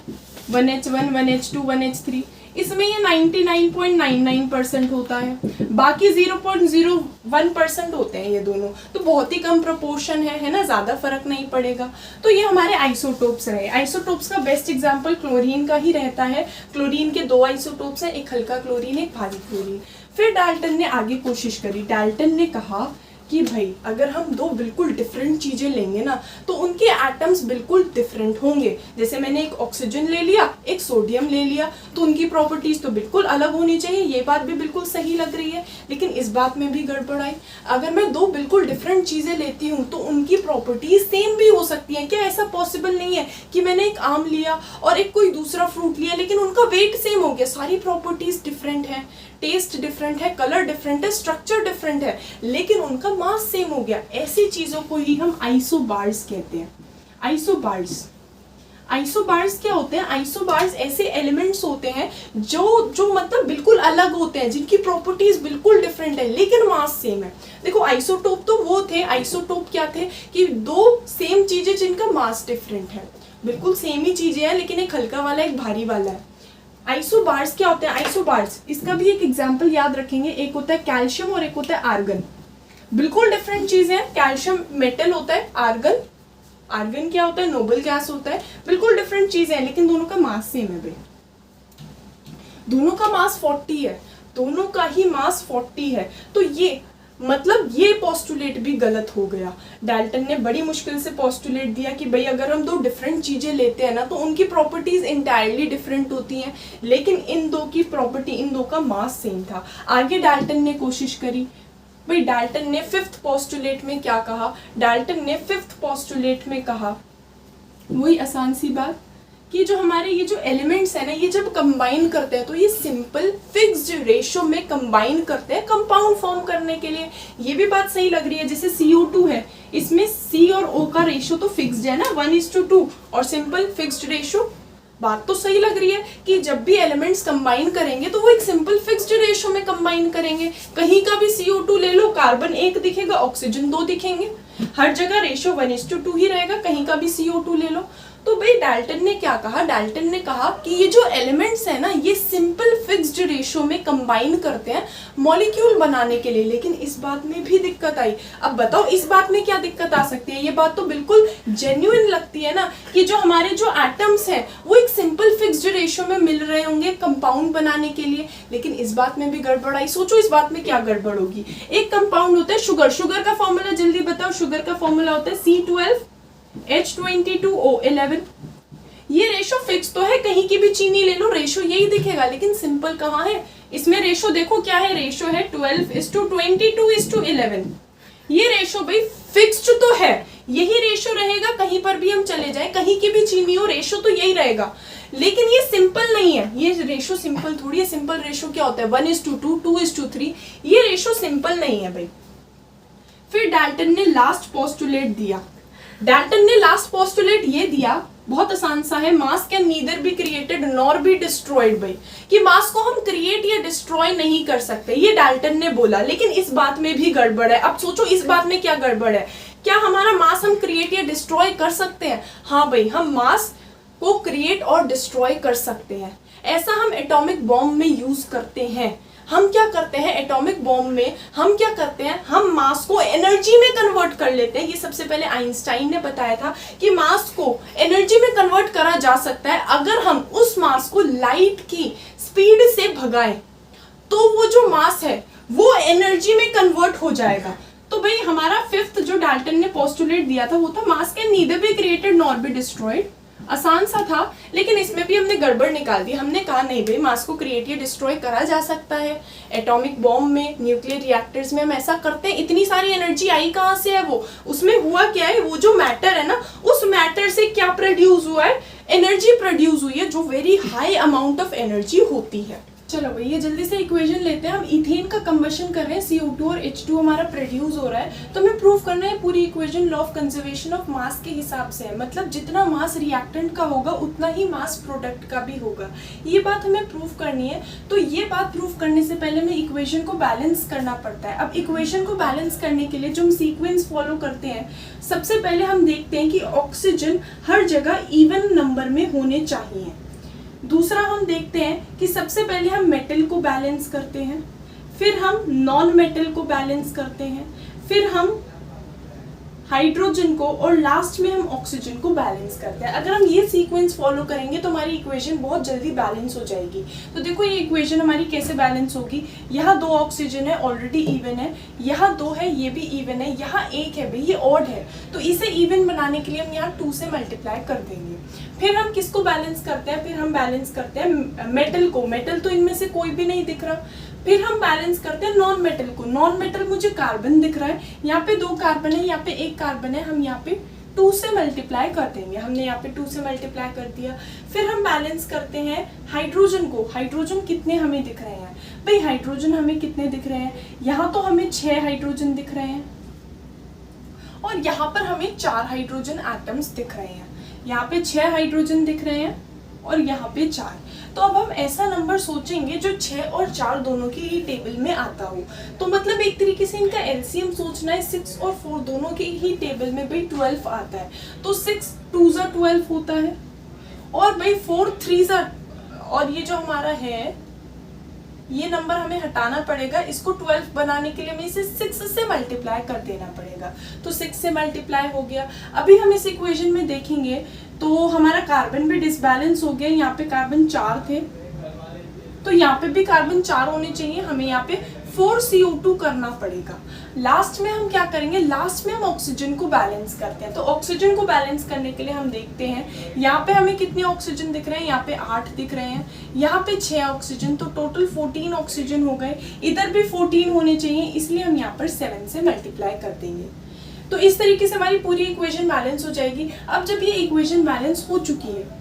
1H1 1H2 1H3, इसमें ये 99.99% होता है, बाकी 0.01% होते हैं ये दोनों, तो बहुत ही कम प्रोपोर्शन है ना, ज्यादा फर्क नहीं पड़ेगा। तो ये हमारे आइसोटोप्स रहे। आइसोटोप्स का बेस्ट एग्जांपल क्लोरीन का ही रहता है। क्लोरीन के दो आइसोटोप्स हैं, एक हल्का क्लोरीन एक भारी क्लोरीन। फिर डाल्टन ने आगे कोशिश करी, डाल्टन ने कहा कि भाई अगर हम दो बिल्कुल डिफरेंट चीजें लेंगे ना तो उनके एटम्स बिल्कुल डिफरेंट होंगे। जैसे मैंने एक ऑक्सीजन ले लिया एक सोडियम ले लिया तो उनकी प्रॉपर्टीज तो बिल्कुल अलग होनी चाहिए, ये बात भी बिल्कुल सही लग रही है, लेकिन इस बात में भी गड़बड़ आई। अगर मैं दो बिल्कुल डिफरेंट चीजें लेती हूँ तो उनकी प्रॉपर्टीज सेम भी हो सकती हैं। क्या ऐसा पॉसिबल नहीं है कि मैंने एक आम लिया और एक कोई दूसरा फ्रूट लिया लेकिन उनका वेट सेम हो गया, सारी प्रॉपर्टीज डिफरेंट है, टेस्ट डिफरेंट है, कलर डिफरेंट है, स्ट्रक्चर डिफरेंट है, लेकिन उनका मास सेम हो गया। ऐसी चीजों को ही हम आइसोबार्स कहते हैं। आइसोबार्स, आइसोबार्स क्या होते हैं, आइसोबार्स ऐसे एलिमेंट्स होते हैं जो मतलब बिल्कुल अलग होते हैं, जिनकी प्रॉपर्टीज बिल्कुल डिफरेंट है लेकिन मास सेम है। देखो आइसोटोप तो वो थे, आइसोटोप क्या थे कि दो सेम चीजें जिनका मास डिफरेंट है, बिल्कुल सेम ही चीजें हैं लेकिन एक हल्का वाला एक भारी वाला है। आइसोबार्स क्या होते हैं, आइसोबार्स इसका भी एक एग्जांपल याद रखेंगे, एक होता है कैल्शियम और एक होता है आर्गन, बिल्कुल डिफरेंट चीजें हैं। कैल्शियम मेटल होता है, आर्गन क्या होता है, नोबल गैस होता है, बिल्कुल डिफरेंट चीजें हैं लेकिन दोनों का मास सेम है भाई, दोनों का मास 40 है, दोनों का ही मास 40 है। तो ये मतलब ये पोस्टुलेट भी गलत हो गया। डाल्टन ने बड़ी मुश्किल से पोस्टुलेट दिया कि भाई अगर हम दो डिफरेंट चीजें लेते हैं ना तो उनकी प्रॉपर्टीज इंटायरली डिफरेंट होती हैं, लेकिन इन दो की प्रॉपर्टी, इन दो का मास सेम था। आगे डाल्टन ने कोशिश करी, भाई डाल्टन ने 5th पोस्टुलेट में क्या कहा, डाल्टन ने 5th पोस्टुलेट में कहा वही आसान सी बात कि जो हमारे ये जो एलिमेंट्स है ना ये जब कंबाइन करते हैं तो ये सिंपल फिक्स्ड रेशो में कंबाइन करते हैं कंपाउंड फॉर्म करने के लिए। ये भी बात सही लग रही है, जैसे CO2 है, इसमें C और O का रेशो तो फिक्स्ड है ना 1:2 और सिंपल फिक्स्ड रेशो, बात तो सही लग रही है कि जब भी एलिमेंट्स कंबाइन करेंगे तो वो एक सिंपल फिक्स्ड रेशो में कंबाइन करेंगे। कहीं का भी CO2 ले लो, कार्बन 1 दिखेगा, ऑक्सीजन 2 दिखेंगे, हर जगह रेशो 1:2 ही रहेगा, कहीं का भी CO2 ले लो। तो भाई डाल्टन ने क्या कहा, डाल्टन ने कहा कि ये जो एलिमेंट्स है ना ये सिंपल फिक्स्ड रेशो में कंबाइन करते हैं मॉलिक्यूल बनाने के लिए, लेकिन इस बात में भी दिक्कत आई। अब बताओ इस बात में क्या दिक्कत आ सकती है, ये बात तो बिल्कुल जेन्युइन लगती है ना कि जो हमारे जो एटम्स हैं वो एक सिंपल फिक्स्ड रेशो में मिल रहे होंगे कंपाउंड बनाने के लिए, लेकिन इस बात में भी गड़बड़ आई। सोचो इस बात में क्या गड़बड़ होगी। एक कंपाउंड होता है शुगर, शुगर का फॉर्मूला जल्दी बताओ, शुगर का फॉर्मूला होता है C12H22O11। ये रेशो फिक्स तो है, कहीं की भी चीनी ले लो रेशो यही दिखेगा, लेकिन सिंपल कहाँ है, इसमें रेशो देखो क्या है, रेशो है 12:22:11। ये रेशो भाई फिक्स्ड तो है, यही रेशो रहेगा, कहीं पर भी हम चले जाएं, कहीं की भी चीनी हो, रेशो तो यही रहेगा। लेकिन ये सिंपल नहीं है, ये रेशो सिंपल थोड़ी है। सिंपल रेशो क्या होता है? 1:2, 2:3। ये रेशो सिंपल नहीं है भाई। फिर डाल्टन ने लास्ट पोस्टुलेट दिया। डाल्टन ने लास्ट पोस्टुलेट ये दिया, बहुत आसान सा है, मास can neither be created nor be destroyed भाई, कि मास को हम क्रिएट या डिस्ट्रॉय नहीं कर सकते, ये डाल्टन ने बोला। लेकिन इस बात में भी गड़बड़ है। अब सोचो इस बात में क्या गड़बड़ है? क्या हमारा मास हम क्रिएट या डिस्ट्रॉय कर सकते हैं? हाँ भाई, हम मास को क्रिएट और डिस्ट्रॉय कर सकते हैं। ऐसा हम एटॉमिक बॉम्ब में यूज करते हैं। हम क्या करते हैं एटॉमिक बॉम्ब में? हम क्या करते हैं, हम मास को एनर्जी में कन्वर्ट कर लेते हैं। ये सबसे पहले आइंस्टाइन ने बताया था कि मास को एनर्जी में कन्वर्ट करा जा सकता है अगर हम उस मास को लाइट की स्पीड से भगाएं, तो वो जो मास है वो एनर्जी में कन्वर्ट हो जाएगा। तो भाई हमारा फिफ्थ जो डाल्टन ने पोस्टुलेट दिया था वो था मास can neither be created nor be destroyed. आसान सा था, लेकिन इसमें भी हमने गड़बड़ निकाल दी। हमने कहा नहीं भाई, मास को क्रिएट या डिस्ट्रॉय करा जा सकता है। एटॉमिक बॉम्ब में, न्यूक्लियर रिएक्टर्स में हम ऐसा करते हैं। इतनी सारी एनर्जी आई कहाँ से है? वो उसमें हुआ क्या है, वो जो मैटर है ना, उस मैटर से क्या प्रोड्यूस हुआ है? एनर्जी प्रोड्यूस हुई है, जो very high amount of energy होती है। चलो भाई, ये जल्दी से इक्वेशन लेते हैं। हम इथेन का कंबशन कर रहे हैं, CO2 और H2 हमारा प्रोड्यूस हो रहा है, तो हमें प्रूव करना है पूरी equation law of conservation of mass के हिसाब से है। मतलब जितना मास रिएक्टेंट का होगा उतना ही मास प्रोडक्ट का भी होगा, ये बात हमें प्रूव करनी है। तो ये बात प्रूव करने से पहले हमें इक्वेशन को बैलेंस करना पड़ता है। अब इक्वेशन को बैलेंस करने के लिए जो हम सीक्वेंस फॉलो करते हैं, सबसे पहले हम देखते हैं कि ऑक्सीजन हर जगह इवन नंबर में होने चाहिए। दूसरा हम देखते हैं कि सबसे पहले हम मेटल को बैलेंस करते हैं, फिर हम नॉन मेटल को बैलेंस करते हैं, फिर हम हाइड्रोजन को, और लास्ट में हम ऑक्सीजन को बैलेंस करते हैं। अगर हम ये सीक्वेंस फॉलो करेंगे तो हमारी इक्वेशन बहुत जल्दी बैलेंस हो जाएगी। तो देखो ये इक्वेशन हमारी कैसे बैलेंस होगी। यहाँ 2 ऑक्सीजन है, ऑलरेडी इवन है, यहाँ 2 है, ये भी इवन है, यहाँ 1 है भाई, ये ऑड है। तो इसे इवन बनाने के लिए हम यहाँ 2 से मल्टीप्लाई कर देंगे। फिर हम किसको बैलेंस करते हैं? फिर हम बैलेंस करते हैं मेटल को। मेटल तो इनमें से कोई भी नहीं दिख रहा। फिर हम बैलेंस करते हैं नॉन मेटल को। नॉन मेटल मुझे कार्बन दिख रहा है, यहाँ पे 2 कार्बन है, यहाँ पे 1 कार्बन है, हम यहाँ पे 2 से मल्टीप्लाई कर देंगे। हमने यहाँ पे 2 से मल्टीप्लाई कर दिया। फिर हम बैलेंस करते हैं हाइड्रोजन को। हाइड्रोजन कितने हमें दिख रहे हैं भाई? हाइड्रोजन हमें कितने दिख रहे हैं? यहाँ तो हमें 6 हाइड्रोजन दिख रहे हैं, और यहाँ पर हमें 4 हाइड्रोजन एटम्स दिख रहे हैं। यहाँ पे 6 हाइड्रोजन दिख रहे हैं और यहाँ पे 4। तो अब हम ऐसा नंबर सोचेंगे जो 6 और 4 दोनों की ही टेबल में आता हो। तो मतलब एक तरीके से इनका एलसीएम सोचना है। 6 और 4 दोनों की ही टेबल में भाई 12 आता है, तो 6 2 12 होता है, और भाई 4 3 और ये जो हमारा है ये नंबर हमें हटाना पड़ेगा। इसको 12 बनाने के लिए हमें इसे 6 से मल्टीप्लाई कर देना पड़ेगा। तो 6 से मल्टीप्लाई हो गया। अभी हम इस इक्वेशन में देखेंगे तो हमारा कार्बन भी डिसबैलेंस हो गया। यहाँ पे कार्बन 4 थे, तो यहाँ पे भी कार्बन 4 होने चाहिए। हमें यहाँ पे 4 CO2 करना पड़ेगा। लास्ट में हम क्या करेंगे? लास्ट में हम ऑक्सीजन को बैलेंस करते हैं। तो ऑक्सीजन को बैलेंस करने के लिए हम देखते हैं यहाँ पे हमें कितने ऑक्सीजन दिख रहे हैं? यहाँ पे 8 दिख रहे हैं, यहाँ पे 6 ऑक्सीजन, तो टोटल 14 ऑक्सीजन हो गए। इधर भी 14 होने चाहिए, इसलिए हम यहाँ पर 7 से मल्टीप्लाई कर देंगे। तो इस तरीके से हमारी पूरी इक्वेशन बैलेंस हो जाएगी। अब जब ये इक्वेशन बैलेंस हो चुकी है,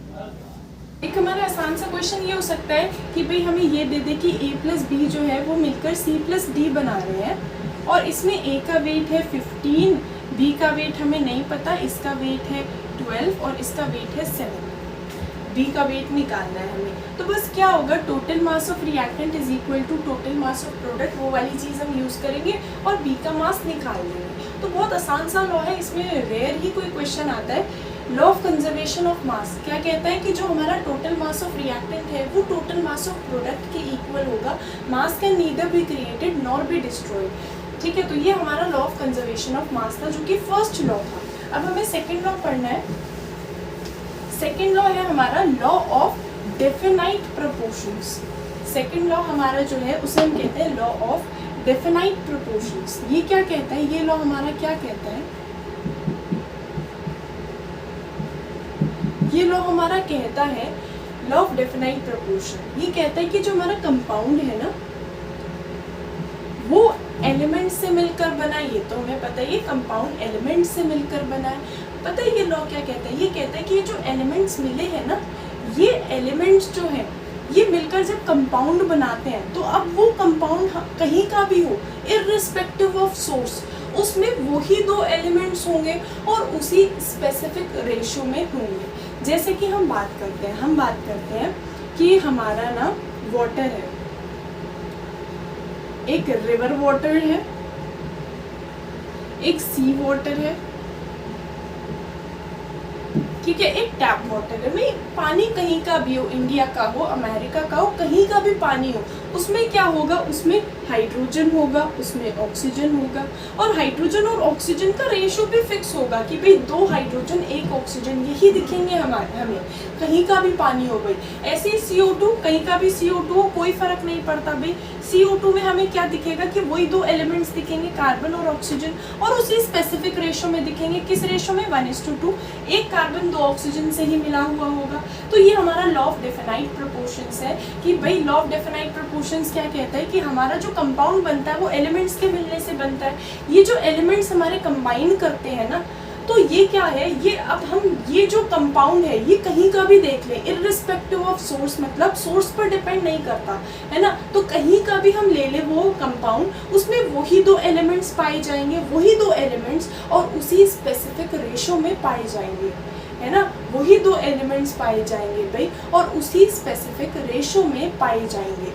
एक हमारा आसान सा क्वेश्चन ये हो सकता है कि भाई हमें ये दे दे कि A + B जो है वो मिलकर C + D बना रहे हैं, और इसमें A का वेट है 15, B का वेट हमें नहीं पता, इसका वेट है 12 और इसका वेट है 7। B का वेट निकालना है हमें। तो बस क्या होगा, total mass of reactant is equal to total mass of product, वो वाली चीज़ हम यूज़ करेंगे और B का मास निकाल लेंगे। तो बहुत आसान सा लॉ है, इसमें रेयर ही कोई क्वेश्चन आता है। Law of conservation of mass क्या कहता है कि जो हमारा टोटल मास ऑफ रिएक्टेंट है वो टोटल मास ऑफ प्रोडक्ट के इक्वल होगा। मास can neither be created nor be destroyed. ठीक है, तो ये हमारा law of conservation of mass था, जो कि फर्स्ट लॉ था। अब हमें सेकेंड लॉ पढ़ना है। सेकेंड लॉ है हमारा law of definite proportions. Second law हमारा जो है उसे हम कहते हैं लॉ ऑफ डेफिनाइट प्रोपोर्शंस। ये क्या कहता है? ये लॉ हमारा क्या कहता है? ये लॉ हमारा कहता है लॉ ऑफ डेफिनाइट प्रोपोर्शन। ये कहता है कि जो हमारा कंपाउंड है ना, वो एलिमेंट से मिलकर मिलकर बना है, ये तो हमें पता है, ये कंपाउंड एलिमेंट से मिलकर बना है। पता है ये लॉ क्या कहता है? ये कहता है कि ये जो एलिमेंट्स मिले हैं ना, ये एलिमेंट्स जो हैं ये मिलकर जब कंपाउंड बनाते हैं तो अब वो कंपाउंड कहीं का भी हो, इर्रिस्पेक्टिव ऑफ सोर्स, उसमें वही दो एलिमेंट्स होंगे और उसी स्पेसिफिक रेशो में होंगे। जैसे कि हम बात करते हैं कि हमारा ना वाटर है, एक रिवर वाटर है, एक सी वाटर है, ठीक है, एक टैप वाटर है। मैं पानी कहीं का भी हो, इंडिया का हो, अमेरिका का हो, कहीं का भी पानी हो, उसमें क्या होगा? उसमें हाइड्रोजन होगा, उसमें ऑक्सीजन होगा, और हाइड्रोजन और ऑक्सीजन का रेशो भी फिक्स होगा कि भाई 2 हाइड्रोजन 1 ऑक्सीजन, यही दिखेंगे हमें कहीं का भी पानी हो। भाई ऐसे ही CO2, कहीं का भी CO2 हो, कोई फर्क नहीं पड़ता। भाई CO2 में हमें क्या दिखेगा कि वही 2 एलिमेंट्स दिखेंगे, कार्बन और ऑक्सीजन, और उसी स्पेसिफिक रेशो में दिखेंगे। किस रेशो में? 1:2, एक कार्बन 2 ऑक्सीजन से ही मिला हुआ होगा। तो ये हमारा लॉ ऑफ डेफिनाइट प्रोपोर्शंस है कि भाई लॉ ऑफ डेफिनाइट प्रोपोर्शंस क्या कहता है कि हमारा जो कंपाउंड बनता है वो एलिमेंट्स के मिलने से बनता है। ये जो एलिमेंट्स हमारे कंबाइन करते हैं ना, तो ये क्या है? ये अब हम ये जो कंपाउंड है ये कहीं का भी देख लें, इर्रिस्पेक्टिव ऑफ सोर्स, मतलब सोर्स पर डिपेंड नहीं करता है ना, तो कहीं का भी हम ले ले वो कंपाउंड, उसमें वही 2 एलिमेंट्स पाए जाएंगे, वही 2 एलिमेंट्स और उसी स्पेसिफिक रेशो में पाए जाएंगे, है ना, वही 2 एलिमेंट्स पाए जाएंगे भाई, और उसी स्पेसिफिक रेशो में पाए जाएंगे।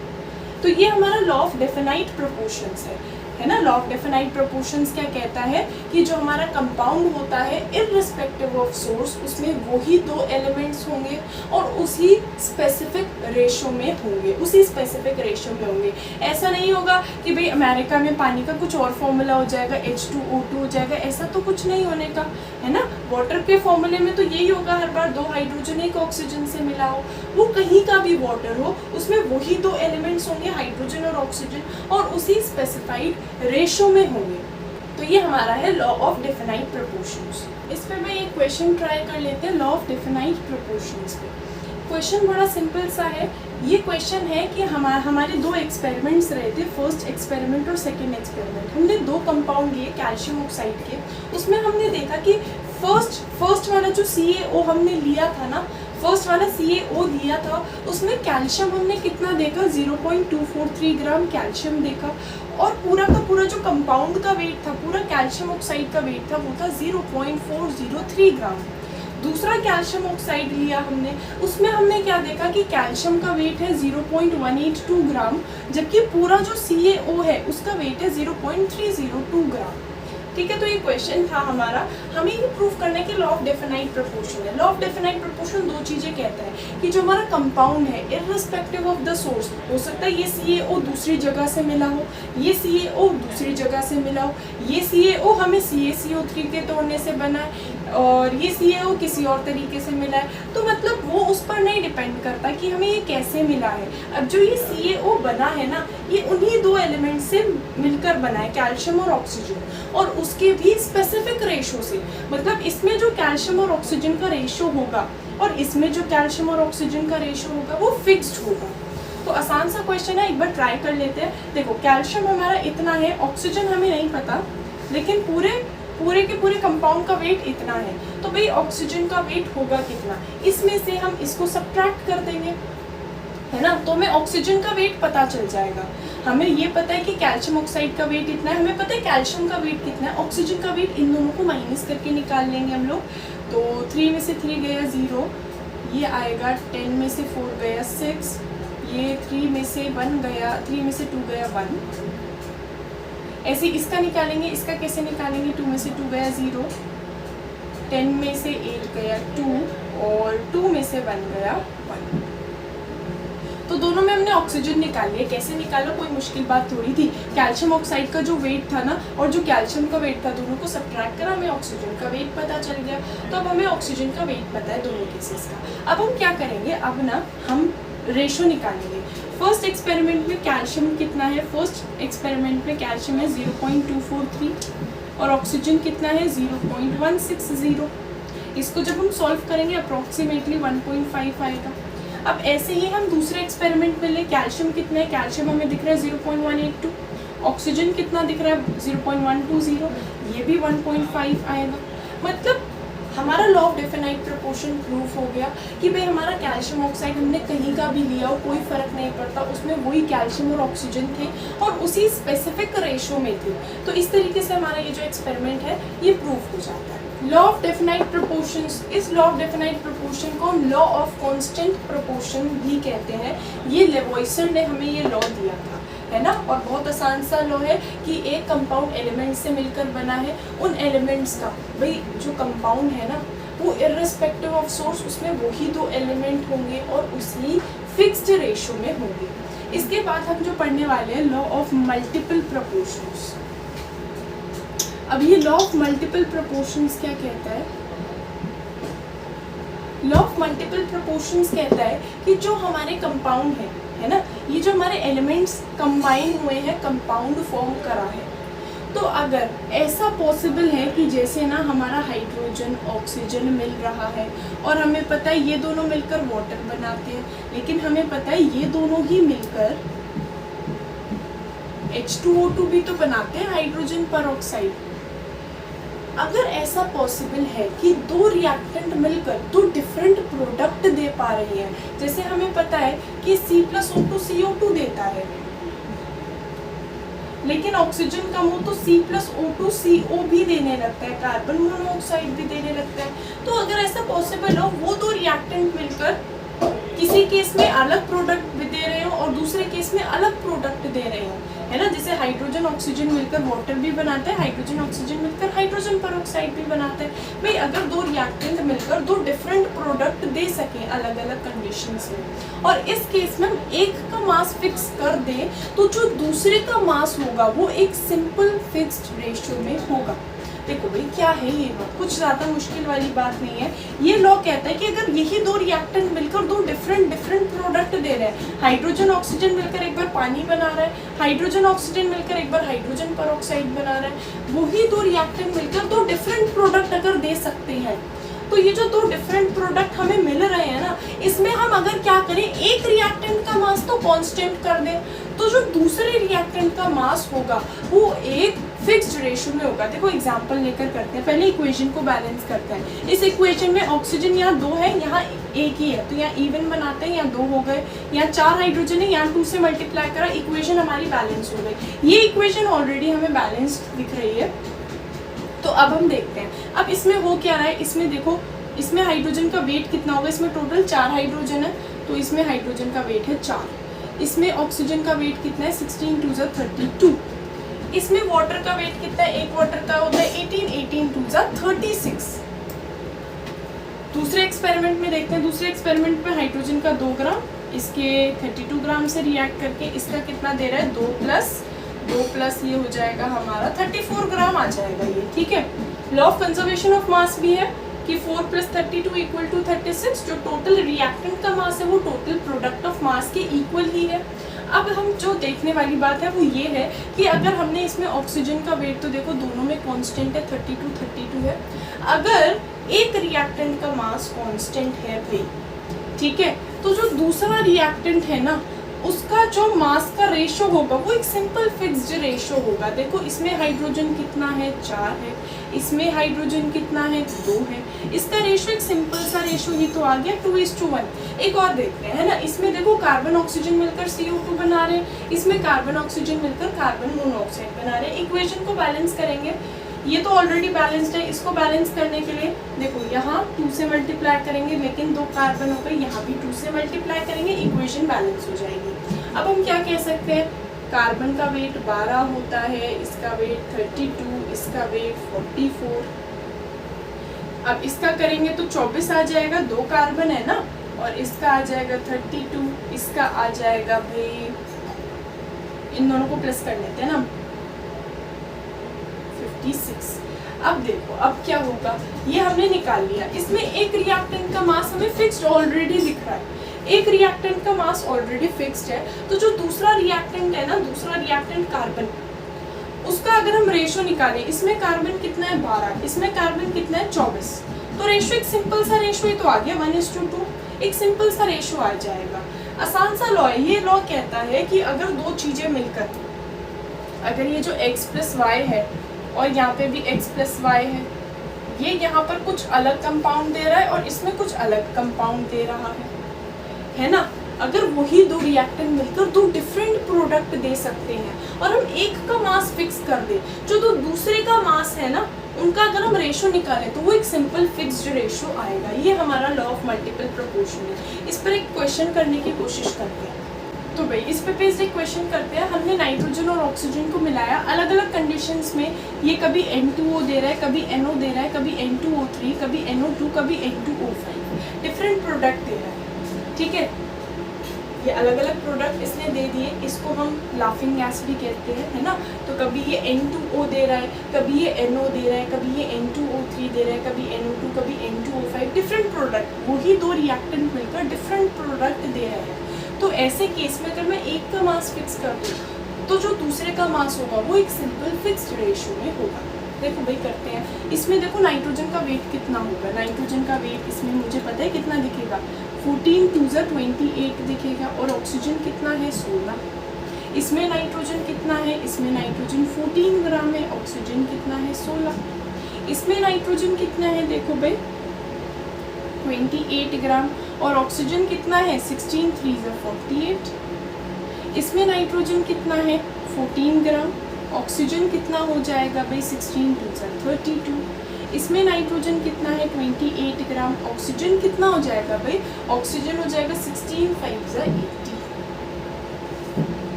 तो ये हमारा लॉ ऑफ डेफिनाइट प्रोपोर्शंस है ना। लॉ ऑफ डेफिनाइट प्रोपोर्शंस क्या कहता है कि जो हमारा कंपाउंड होता है इर्रिस्पेक्टिव ऑफ सोर्स, उसमें वही 2 एलिमेंट्स होंगे और उसी स्पेसिफिक रेशो में होंगे, उसी स्पेसिफिक रेशो में होंगे। ऐसा नहीं होगा कि भाई अमेरिका में पानी का कुछ और फॉर्मूला हो जाएगा, H2O2 हो जाएगा, ऐसा तो कुछ नहीं होने का, है ना। वाटर के फॉर्मूले में तो यही होगा, हर बार 2 हाइड्रोजन 1 ऑक्सीजन से मिला हो, वो कहीं का भी वाटर हो, उसमें वही 2 एलिमेंट्स होंगे, हाइड्रोजन और ऑक्सीजन, और उसी स्पेसिफाइड रेशो में होंगे। तो ये हमारा है लॉ ऑफ डेफिनाइट प्रोपोर्शंस। इस पे मैं एक क्वेश्चन ट्राई कर लेते हैं लॉ ऑफ डेफिनाइट प्रोपोर्शंस पे। क्वेश्चन बड़ा सिंपल सा है। ये क्वेश्चन है कि हमारे 2 एक्सपेरिमेंट्स रहे थे, फर्स्ट एक्सपेरिमेंट और सेकंड एक्सपेरिमेंट। हमने 2 कंपाउंड लिए कैल्शियम ऑक्साइड के, उसमें हमने देखा कि फर्स्ट वाला जो CaO हमने लिया था ना, फर्स्ट वाला CaO लिया था, उसमें कैल्शियम हमने कितना देखा? 0.243 ग्राम कैल्शियम देखा, और पूरा का पूरा जो कंपाउंड का वेट था, पूरा कैल्शियम ऑक्साइड का वेट था, वो था 0.403 ग्राम। दूसरा कैल्शियम ऑक्साइड लिया हमने, उसमें हमने क्या देखा कि कैल्शियम का वेट है 0.182 ग्राम, जबकि पूरा जो CaO है उसका वेट है 0.302 ग्राम। ठीक है, तो ये क्वेश्चन था हमारा, हमें ये प्रूव करना है कि लॉ ऑफ डेफिनाइट प्रोपोर्शन है। लॉ ऑफ डेफिनाइट प्रोपोर्शन 2 चीज़ें कहता है कि जो हमारा कंपाउंड है इर्रिस्पेक्टिव ऑफ द सोर्स, हो सकता है ये CaO दूसरी जगह से मिला हो, ये CaO दूसरी जगह से मिला हो, ये CaO हमें CaCO3 के तोड़ने से बना है, और ये CaO किसी और तरीके से मिला है, तो मतलब वो उस पर नहीं डिपेंड करता कि हमें ये कैसे मिला है। अब जो ये CaO बना है ना, ये उन्हीं 2 एलिमेंट से मिलकर बना है, कैल्शियम और ऑक्सीजन, और उसके भी स्पेसिफिक रेशो से, मतलब इसमें जो कैल्शियम और ऑक्सीजन का रेशो होगा और इसमें जो कैल्शियम और ऑक्सीजन का रेशो होगा वो फिक्स्ड होगा। तो आसान सा क्वेश्चन है, एक बार ट्राई कर लेते हैं। देखो कैल्शियम हमारा इतना है, ऑक्सीजन हमें नहीं पता, लेकिन पूरे के पूरे कंपाउंड का वेट इतना है, तो भाई ऑक्सीजन का वेट होगा कितना, इसमें से हम इसको सब्ट्रैक्ट कर देंगे, है ना, तो हमें ऑक्सीजन का वेट पता चल जाएगा। हमें ये पता है कि कैल्शियम ऑक्साइड का वेट इतना है, हमें पता है कैल्शियम का वेट कितना है, ऑक्सीजन का वेट, इन दोनों को माइनस करके निकाल लेंगे हम लोग। तो 3 में से 3 गया 0, ये आएगा 10 में से 4 गया 6, ये 3 में से 1 गया, 3 में से 2 गया 1, ऐसे इसका निकालेंगे, इसका कैसे निकालेंगे? 2 में से 2 गया 0, 10 में से 8 गया 2, और 2 में से 1 गया 1। तो दोनों में हमने ऑक्सीजन निकाल लिया। कैसे निकाला? कोई मुश्किल बात थोड़ी थी। कैल्शियम ऑक्साइड का जो वेट था ना और जो कैल्शियम का वेट था, दोनों को सब्ट्रैक्ट करा, हमें ऑक्सीजन का वेट पता चल गया। तो अब हमें ऑक्सीजन का वेट पता है दोनों केसेस का। अब हम क्या करेंगे? अब ना हम रेशो निकालेंगे। फर्स्ट एक्सपेरिमेंट में कैल्शियम कितना है? फर्स्ट एक्सपेरिमेंट में कैल्शियम है 0.243 और ऑक्सीजन कितना है 0.160। इसको जब हम सॉल्व करेंगे अप्रॉक्सीमेटली 1.5 आएगा। अब ऐसे ही हम दूसरे एक्सपेरिमेंट में ले, कैल्शियम कितना है? कैल्शियम हमें दिख रहा है 0.182, ऑक्सीजन कितना दिख रहा है 0.120, ये भी 1.5 आएगा। मतलब हमारा law of definite proportion proof हो गया कि भाई हमारा कैल्शियम ऑक्साइड हमने कहीं का भी लिया हो कोई फर्क नहीं पड़ता, उसमें वही कैल्शियम और ऑक्सीजन थे और उसी स्पेसिफिक रेशो में थे। तो इस तरीके से हमारा ये जो एक्सपेरिमेंट है ये प्रूफ हो जाता है। लॉ ऑफ डेफिनाइट प्रोपोर्शंस, इस लॉ ऑफ डेफिनाइट प्रोपोर्शन को हम लॉ ऑफ कांस्टेंट प्रोपोर्शन भी कहते हैं। ये लेवॉइसर ने हमें ये लॉ दिया था, है ना, और बहुत आसान सा लॉ है कि एक कंपाउंड एलिमेंट से मिलकर बना है, उन एलिमेंट्स का भाई जो कंपाउंड है ना वो इर्रेस्पेक्टिव ऑफ सोर्स उसमें वही दो एलिमेंट होंगे और उसी फिक्स्ड रेशो में होंगे। इसके बाद हम जो पढ़ने वाले हैं लॉ ऑफ मल्टीपल प्रोपोर्शंस। अब ये लॉ ऑफ मल्टीपल प्रोपोर्शंस क्या कहता है? लॉ ऑफ मल्टीपल प्रोपोर्शंस कहता है कि जो हमारे कंपाउंड है ना, ये जो हमारे एलिमेंट्स कंबाइन हुए हैं, कंपाउंड फॉर्म करा है, तो अगर ऐसा पॉसिबल है कि जैसे ना हमारा हाइड्रोजन ऑक्सीजन मिल रहा है और हमें पता है ये दोनों मिलकर वाटर बनाते हैं, लेकिन हमें पता है ये दोनों ही मिलकर H2O2 भी तो बनाते हैं, हाइड्रोजन परऑक्साइड। अगर ऐसा पॉसिबल है कि दो रिएक्टेंट मिलकर दो डिफरेंट प्रोडक्ट दे पा रहे हैं, जैसे हमें पता है कि C+O2 CO2 देता है, लेकिन ऑक्सीजन कम हो तो C+O2 CO भी देने लगता है, कार्बन मोनोऑक्साइड भी देने लगता है। तो अगर ऐसा पॉसिबल हो वो दो रिएक्टेंट मिलकर किसी केस में अलग प्रोडक्ट भी दे रहे हो और दूसरे केस में अलग प्रोडक्ट दे रहे हो, है ना, जैसे हाइड्रोजन ऑक्सीजन मिलकर वाटर भी बनाता है, हाइड्रोजन ऑक्सीजन मिलकर हाइड्रोजन परऑक्साइड भी बनाता है। भाई अगर दो रिएक्टेंट मिलकर दो डिफरेंट प्रोडक्ट दे सकें अलग अलग कंडीशंस में, और इस केस में हम एक का मास फिक्स कर दें, तो जो दूसरे का मास होगा वो एक सिंपल फिक्स्ड रेशियो में होगा। देखो भाई क्या है ये लॉ, कुछ ज़्यादा मुश्किल वाली बात नहीं है। ये लॉ कहता है कि अगर यही दो रिएक्टेंट मिलकर दो डिफरेंट प्रोडक्ट दे रहे हैं, हाइड्रोजन ऑक्सीजन मिलकर एक बार पानी बना रहा है, हाइड्रोजन ऑक्सीजन मिलकर एक बार हाइड्रोजन परऑक्साइड बना रहा है, वही दो रिएक्टेंट मिलकर दो डिफरेंट प्रोडक्ट अगर दे सकते हैं, तो ये जो दो डिफरेंट प्रोडक्ट हमें मिल रहे हैं ना, इसमें हम अगर क्या करें, एक रिएक्टेंट का मास तो कांस्टेंट कर दें, तो जो दूसरे रिएक्टेंट का मास होगा वो एक फिक्स्ड रेशियो में होगा। देखो एग्जांपल लेकर करते हैं, पहले इक्वेशन को बैलेंस करते हैं। इस इक्वेशन में ऑक्सीजन यहाँ 2 है, यहाँ एक ही है, तो यहाँ इवन बनाते हैं, यहाँ 2 हो गए, यहाँ 4 हाइड्रोजन है, यहाँ 2 से मल्टीप्लाई करा, इक्वेशन हमारी बैलेंस हो गई। ये इक्वेशन ऑलरेडी हमें बैलेंस्ड दिख रही है। तो अब हम देखते हैं अब इसमें हो क्या रहा है। इसमें देखो, इसमें हाइड्रोजन का वेट कितना होगा, इसमें टोटल 4 हाइड्रोजन है, तो इसमें हाइड्रोजन का वेट है 4। इसमें ऑक्सीजन का वेट कितना है 16 2 32। इसमें वाटर का वेट कितना है, एक वाटर का होता है 18 2 36। दूसरे एक्सपेरिमेंट में देखते हैं। दूसरे एक्सपेरिमेंट में हाइड्रोजन का 2 ग्राम इसके 32 ग्राम से रिएक्ट करके इसका कितना दे रहा है 2 प्लस ये हो जाएगा हमारा 34 ग्राम आ जाएगा ये, ठीक है। Law of conservation of mass भी है कि 4 + 32 = 36। जो टोटल रिएक्टेंट का मास है वो टोटल प्रोडक्ट ऑफ मास के इक्वल ही है। अब हम जो देखने वाली बात है वो ये है कि अगर हमने इसमें ऑक्सीजन का वेट, तो देखो दोनों में कांस्टेंट है, 32 है। अगर एक रिएक्टेंट का मास कांस्टेंट है भाई, ठीक है, तो जो दूसरा रिएक्टेंट है ना उसका जो मास का रेशो होगा वो एक सिंपल फिक्स्ड रेशो होगा। देखो इसमें हाइड्रोजन कितना है 4 है, इसमें हाइड्रोजन कितना है 2 है, इसका रेशो एक सिंपल सा रेशो ही तो आ गया 2:1। एक और देखते हैं, है ना, इसमें देखो कार्बन ऑक्सीजन मिलकर CO2 बना रहे हैं, इसमें कार्बन ऑक्सीजन मिलकर कार्बन मोनोऑक्साइड बना रहे हैं। इक्वेशन को बैलेंस करेंगे, ये तो ऑलरेडी बैलेंस्ड है, इसको बैलेंस करने के लिए देखो यहाँ 2 से मल्टीप्लाई करेंगे, लेकिन 2 कार्बन हो गए, यहाँ भी 2 से मल्टीप्लाई करेंगे, इक्वेशन बैलेंस हो जाएगी। अब हम क्या कह सकते हैं, कार्बन का वेट 12 होता है, इसका वेट 32, इसका वेट 44। अब इसका करेंगे तो 24 आ जाएगा, 2 कार्बन है ना, और इसका आ जाएगा 32, इसका आ जाएगा भाई, इन दोनों को प्लस कर लेते हैं ना 56। अब देखो अब क्या होगा, ये हमने निकाल लिया। इसमें एक रिएक्टेंट का मास हमें फिक्स्ड ऑलरेडी दिख रहा है, एक रिएक्टेंट का मास ऑलरेडी फिक्स्ड है, तो जो दूसरा रिएक्टेंट है ना, दूसरा रिएक्टेंट कार्बन, उसका अगर हम रेशो निकालें, इसमें कार्बन कितना है 12, इसमें कार्बन कितना है 24, तो रेशो एक सिंपल सा रेशो ही तो आ गया 1:2, एक सिंपल सा रेशो आ जाएगा। आसान सा लॉ है ये। लॉ कहता है कि अगर दो चीजें मिलकर अगर ये जो x प्लस वाई है और यहाँ पे भी x प्लस वाई है, ये यहाँ पर कुछ अलग कंपाउंड दे रहा है और इसमें कुछ अलग कंपाउंड दे रहा है ना। अगर वही दो रिएक्टेंट मिलकर दो डिफरेंट प्रोडक्ट दे सकते हैं और हम एक का मास फिक्स कर दे, जो दो दूसरे का मास है ना, उनका अगर हम रेशो निकालें तो वो एक सिंपल फिक्स्ड रेशो आएगा। ये हमारा लॉ ऑफ मल्टीपल प्रोपोर्शन है। इस पर एक क्वेश्चन करने की कोशिश करते हैं। तो भाई इस पे बेस्ड एक क्वेश्चन करते हैं। हमने नाइट्रोजन और ऑक्सीजन को मिलाया अलग अलग कंडीशंस में। ये कभी N2O दे रहा है, कभी NO दे रहा है, कभी N2O3, कभी NO2, कभी N2O5, डिफरेंट प्रोडक्ट दे रहा है। ठीक है, ये अलग अलग प्रोडक्ट इसने दे दिए। इसको हम लाफिंग गैस भी कहते हैं, है ना। तो कभी ये N2O दे रहा है, कभी ये NO दे रहा है, कभी ये N2O3 दे रहा है, कभी NO2, कभी N2O5, डिफरेंट प्रोडक्ट। वही दो रिएक्टेंट मिलकर डिफरेंट प्रोडक्ट दे रहे हैं। तो ऐसे केस में अगर मैं एक का मास फिक्स कर दूँ तो जो दूसरे का मास होगा वो एक सिंपल फिक्स्ड रेशियो में होगा। देखो भाई करते हैं। इसमें देखो नाइट्रोजन का वेट कितना होगा। नाइट्रोजन का वेट इसमें मुझे पता है कितना दिखेगा, 14 2 28 दिखेगा। और ऑक्सीजन कितना है, 16। इसमें नाइट्रोजन कितना है, इसमें नाइट्रोजन 14 ग्राम है, ऑक्सीजन कितना है, 16। इसमें नाइट्रोजन कितना है, देखो भाई 28 ग्राम। और ऑक्सीजन कितना है, 16 3 48। इसमें नाइट्रोजन कितना है, 14 ग्राम। ऑक्सीजन कितना हो जाएगा भाई, 16 2 32। इसमें नाइट्रोजन कितना है, 28 ग्राम। ऑक्सीजन कितना हो जाएगा भाई, ऑक्सीजन हो जाएगा 16 5 80।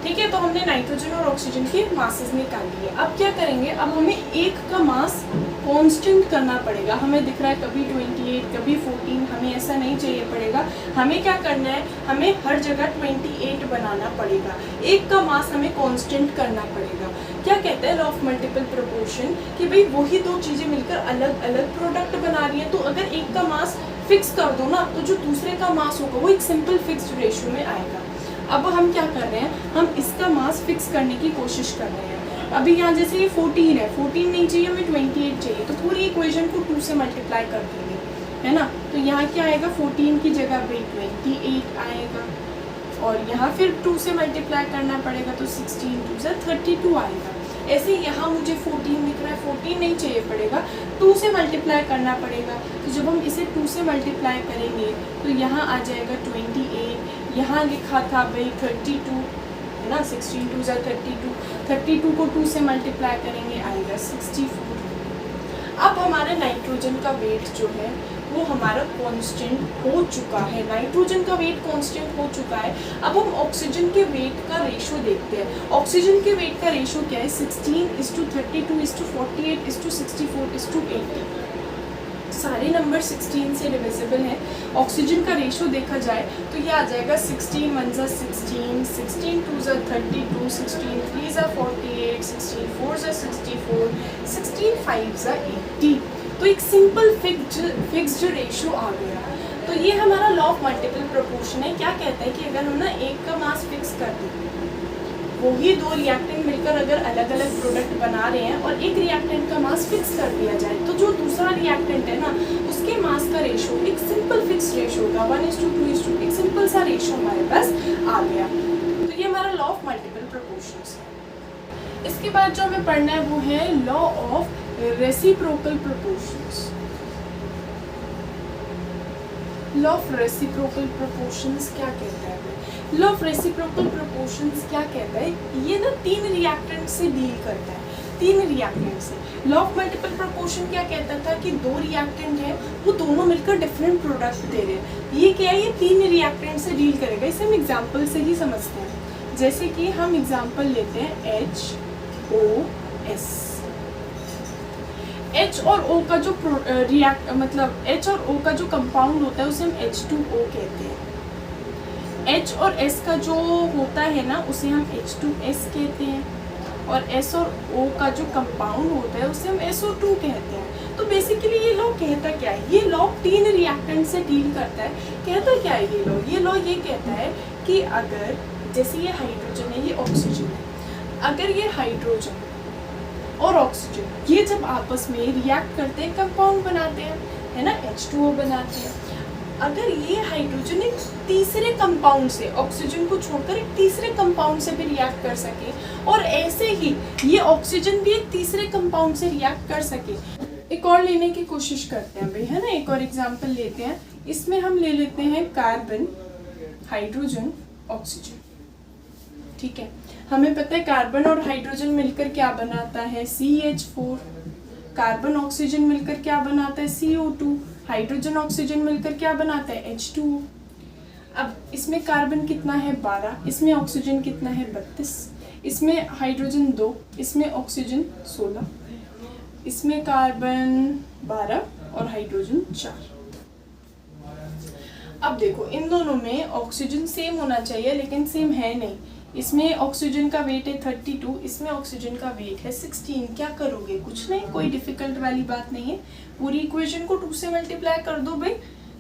ठीक है, तो हमने नाइट्रोजन और ऑक्सीजन के मासेस निकाल लिए। अब क्या करेंगे, अब हमें एक का मास कांस्टेंट करना पड़ेगा। हमें दिख रहा है कभी 28, कभी 14, हमें ऐसा नहीं चाहिए पड़ेगा। हमें क्या करना है, हमें हर जगह 28 बनाना पड़ेगा। एक का मास हमें कांस्टेंट करना पड़ेगा। क्या कहता है लॉ ऑफ मल्टीपल प्रोपोर्शन कि भाई वही दो चीज़ें मिलकर अलग अलग प्रोडक्ट बना रही हैं। तो अगर एक का मास फिक्स कर दो ना, तो जो दूसरे का मास होगा वो एक सिंपल फिक्स्ड रेशियो में आएगा। अब हम क्या कर रहे हैं, हम इसका मास फिक्स करने की कोशिश कर रहे हैं। अभी यहाँ जैसे ये 14 है, 14 नहीं चाहिए हमें, 28 चाहिए। तो पूरी इक्वेशन को 2 से मल्टीप्लाई कर देंगे, है ना। तो यहाँ क्या आएगा, 14 की जगह पे 28 आएगा। और यहाँ फिर 2 से मल्टीप्लाई करना पड़ेगा, तो 16 2 32 आएगा। ऐसे यहाँ मुझे 14 दिख रहा है, 14 नहीं चाहिए पड़ेगा, 2 से मल्टीप्लाई करना पड़ेगा। तो जब हम इसे 2 से मल्टीप्लाई करेंगे तो यहाँ आ जाएगा 28। यहाँ लिखा था भाई 32, है ना, 16 2 32। 32 को 2 से मल्टीप्लाई करेंगे आएगा 64। अब हमारा नाइट्रोजन का वेट जो है वो हमारा कांस्टेंट हो चुका है। नाइट्रोजन का वेट कांस्टेंट हो चुका है। अब हम ऑक्सीजन के वेट का रेशो देखते हैं। ऑक्सीजन के वेट का रेशो क्या है, 16:32:48:64:80। सारे नंबर 16 से डिविजिबल हैं। ऑक्सीजन का रेशो देखा जाए तो ये आ जाएगा 16 1 16, 16 2 32, 16 3 48, 16 4 64, 16 5 80। तो एक सिंपल फिक्स्ड रेशो आ गया। तो ये हमारा लॉ ऑफ मल्टीपल प्रोपोर्शन है। क्या कहता है कि अगर हम ना एक का मास फिक्स कर दें, वही दो रिएक्टेंट मिलकर अगर अलग अलग प्रोडक्ट बना रहे हैं और एक रिएक्टेंट का मास फिक्स कर दिया जाए, तो जो दूसरा रिएक्टेंट है ना उसके मास का रेशो एक सिंपल फिक्स रेशो होगा, 1:2:2, एक सिंपल सा रेशो हमारे पास आ गया। तो ये हमारा लॉ ऑफ मल्टीपल प्रोपोर्शंस है। इसके बाद जो हमें पढ़ना है वो है law of reciprocal proportions. Law of reciprocal proportions क्या कहता है? लॉ ऑफ रेसिप्रोकल प्रोपोर्शंस क्या कहता है, ये ना 3 रिएक्टेंट से डील करता है, 3 रिएक्टेंट से। लॉ ऑफ मल्टीपल प्रोपोर्शन क्या कहता था कि 2 रिएक्टेंट है वो दोनों मिलकर डिफरेंट प्रोडक्ट दे रहे हैं। ये क्या है, ये 3 रिएक्टेंट से डील करेगा। इसे हम एग्जाम्पल से ही समझते हैं। जैसे कि हम एग्जाम्पल लेते हैं HOS। H और O का जो मतलब H और O का जो कंपाउंड होता है उसे हम H2O कहते हैं। H और S का जो होता है ना उसे हम H2S कहते हैं। और S और O का जो कंपाउंड होता है उसे हम SO2 कहते हैं। तो बेसिकली ये लॉ कहता क्या है, ये लॉ 3 रिएक्टेंट से डील करता है। कहता क्या है ये लॉ, ये लॉ ये कहता है कि अगर जैसे ये हाइड्रोजन है, ये ऑक्सीजन है, अगर ये हाइड्रोजन और ऑक्सीजन ये जब आपस में रिएक्ट करते हैं कंपाउंड बनाते हैं, है ना, H2O बनाते हैं। अगर ये हाइड्रोजन एक तीसरे कंपाउंड से, ऑक्सीजन को छोड़कर एक तीसरे कंपाउंड से भी रिएक्ट कर सके, और ऐसे ही ये ऑक्सीजन भी एक तीसरे कंपाउंड से रिएक्ट कर सके। एक और लेने की कोशिश करते हैं भाई, है ना, एक और एग्जांपल लेते हैं। इसमें हम ले लेते हैं कार्बन, हाइड्रोजन, ऑक्सीजन। ठीक है, हमें पता है कार्बन और हाइड्रोजन मिलकर क्या बनाता है, CH4। कार्बन ऑक्सीजन मिलकर क्या बनाता है, CO2। हाइड्रोजन ऑक्सीजन मिलकर क्या बनाता है, H2O। अब इसमें कार्बन कितना है, 12, इसमें ऑक्सीजन कितना है, 32, इसमें हाइड्रोजन 2, इसमें ऑक्सीजन 16, इसमें कार्बन 12 और हाइड्रोजन 4। अब देखो इन दोनों में ऑक्सीजन सेम होना चाहिए, लेकिन सेम है नहीं। इसमें ऑक्सीजन का वेट है 32, इसमें ऑक्सीजन का वेट है 16। क्या करोगे, कुछ नहीं, कोई डिफिकल्ट वाली बात नहीं है। पूरी इक्वेशन को 2 से मल्टीप्लाई कर दो भाई,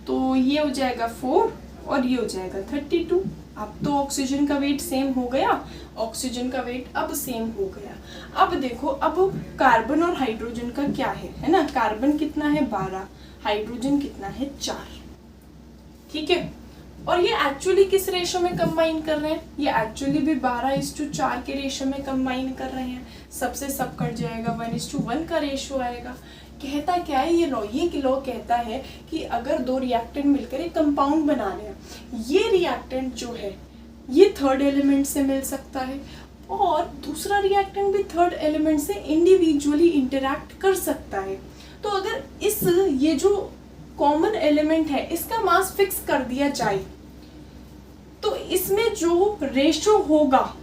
तो ये हो जाएगा 4 और ये हो जाएगा 32। अब तो ऑक्सीजन का वेट सेम हो गया, ऑक्सीजन का वेट अब सेम हो गया। अब देखो, अब कार्बन और हाइड्रोजन का क्या है ना, कार्बन कितना है 12, हाइड्रोजन कितना है 4। ठीक है, और ये एक्चुअली किस रेशो में कंबाइन कर रहे हैं, ये एक्चुअली भी 12:4 के रेशो में कंबाइन कर रहे हैं। सबसे सब कट जाएगा, 1:1 का रेशो आएगा। कहता क्या है ये लॉ कहता है कि अगर दो रिएक्टेंट मिलकर एक कंपाउंड बना रहे हैं, ये रिएक्टेंट जो है ये थर्ड एलिमेंट से मिल सकता है और दूसरा रिएक्टेंट भी थर्ड एलिमेंट से इंडिविजुअली इंटरैक्ट कर सकता है। तो अगर ये जो कॉमन एलिमेंट है इसका मास फिक्स कर दिया जाए, तो इसमें जो रेशो होगा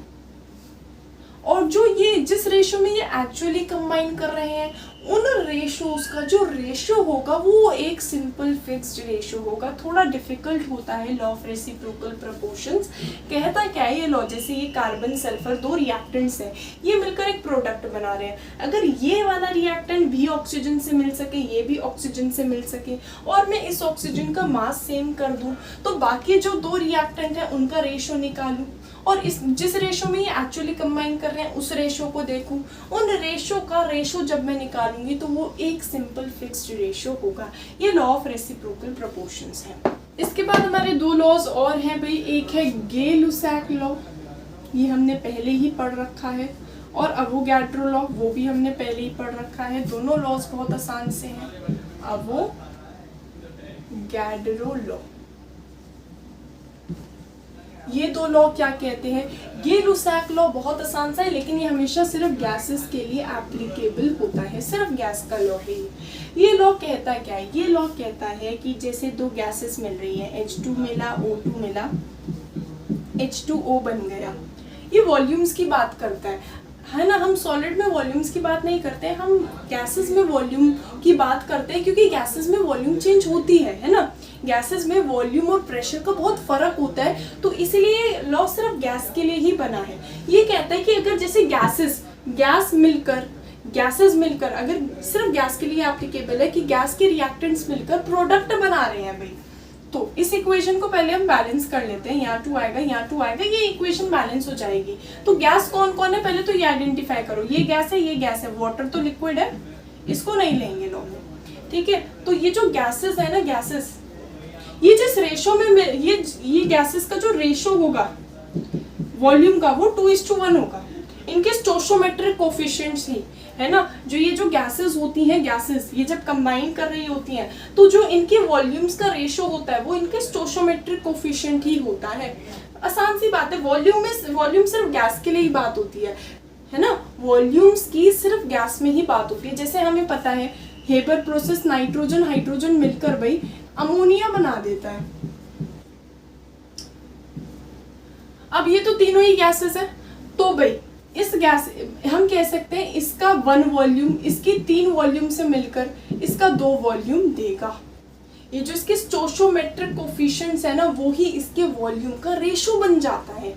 और जो ये जिस रेशो में ये एक्चुअली कंबाइन कर रहे हैं, उन रेशोज का जो रेशो होगा वो एक सिंपल फिक्स्ड रेशो होगा। थोड़ा डिफिकल्ट होता है लॉ ऑफ रेसिप्रोकल प्रोपोर्शंस। कहता क्या है ये लॉ, जैसे ये कार्बन सल्फर दो रिएक्टेंट्स हैं, ये मिलकर एक प्रोडक्ट बना रहे हैं। अगर ये वाला रिएक्टेंट भी ऑक्सीजन से मिल सके, ये भी ऑक्सीजन से मिल सके, और मैं इस ऑक्सीजन का मास सेम कर दूं, तो बाकी जो दो रिएक्टेंट है उनका रेशो निकालूं और इस जिस रेशो में ये एक्चुअली कंबाइन कर रहे हैं उस रेशो को देखूं, उन रेशो का रेशो जब मैं निकालूंगी तो वो एक सिंपल फिक्स्ड रेशो होगा। ये लॉ ऑफ रेसिप्रोकल प्रोपोर्शंस है। इसके बाद हमारे दो लॉज और हैं भाई, एक है गे-लुसाक लॉ, ये हमने पहले ही पढ़ रखा है, और अवोगाड्रो लॉ, वो भी हमने पहले ही पढ़ रखा है। दोनों लॉज बहुत आसान से हैं। अवोगाड्रो लॉ, ये दो लॉ क्या कहते हैं, गे-लुसाक लॉ बहुत आसान सा है, लेकिन ये हमेशा सिर्फ गैसेस के लिए एप्लीकेबल होता है, सिर्फ गैस का लॉ है ये लॉ कहता क्या है, ये लॉ कहता है कि जैसे दो गैसेस मिल रही है, H2 मिला, O2 मिला, H2O बन गया। ये वॉल्यूम्स की बात करता है ना। हम सॉलिड में वॉल्यूम्स की बात नहीं करते, हम गैसेस में वॉल्यूम की बात करते हैं, क्योंकि गैसेस में वॉल्यूम चेंज होती है ना। गैसेस में वॉल्यूम और प्रेशर का बहुत फर्क होता है, तो इसलिए लॉ सिर्फ गैस के लिए ही बना है। ये कहता है कि अगर जैसे गैसेस मिलकर अगर सिर्फ गैस के लिए एप्लीकेबल है कि गैस के रिएक्टेंट्स मिलकर प्रोडक्ट बना रहे हैं भाई, तो इस इक्वेशन को पहले हम बैलेंस कर लेते हैं। यहाँ 2 आएगा, यहाँ 2 आएगा, ये इक्वेशन बैलेंस हो जाएगी। तो गैस कौन कौन है पहले तो ये आइडेंटिफाई करो, ये गैस है, ये गैस है, वाटर तो लिक्विड है, इसको नहीं लेंगे लॉ में, ठीक है। तो ये जो गैसेस है ना, गैसेस ये जिस रेशो में ये गैसेस का जो रेशो होगा वॉल्यूम का, वो 2:1 होगा। इनके स्टोइकोमेट्रिक कोफिशिएंट्स ही है ना, जो ये जो गैसेस होती हैं, गैसेस ये जब कंबाइन कर रही होती हैं, तो जो इनके वॉल्यूम्स का रेशो होता है वो इनके स्टोइकोमेट्रिक कोफिशिएंट ही होता है। आसान सी बात है, वॉल्यूम सिर्फ गैस के लिए ही बात होती है ना, वॉल्यूम्स की सिर्फ गैस में ही बात होती है। जैसे हमें पता है हेबर प्रोसेस, नाइट्रोजन हाइड्रोजन मिलकर भाई अमोनिया बना देता है। अब ये तो तीनों ही गैसेस है, तो भाई इस गैस हम कह सकते हैं इसका 1 वॉल्यूम इसकी 3 वॉल्यूम से मिलकर इसका 2 वॉल्यूम देगा। ये जो इसके स्टोइकोमेट्रिक कोफिशिएंट्स है ना, वो ही इसके वॉल्यूम का रेशो बन जाता है।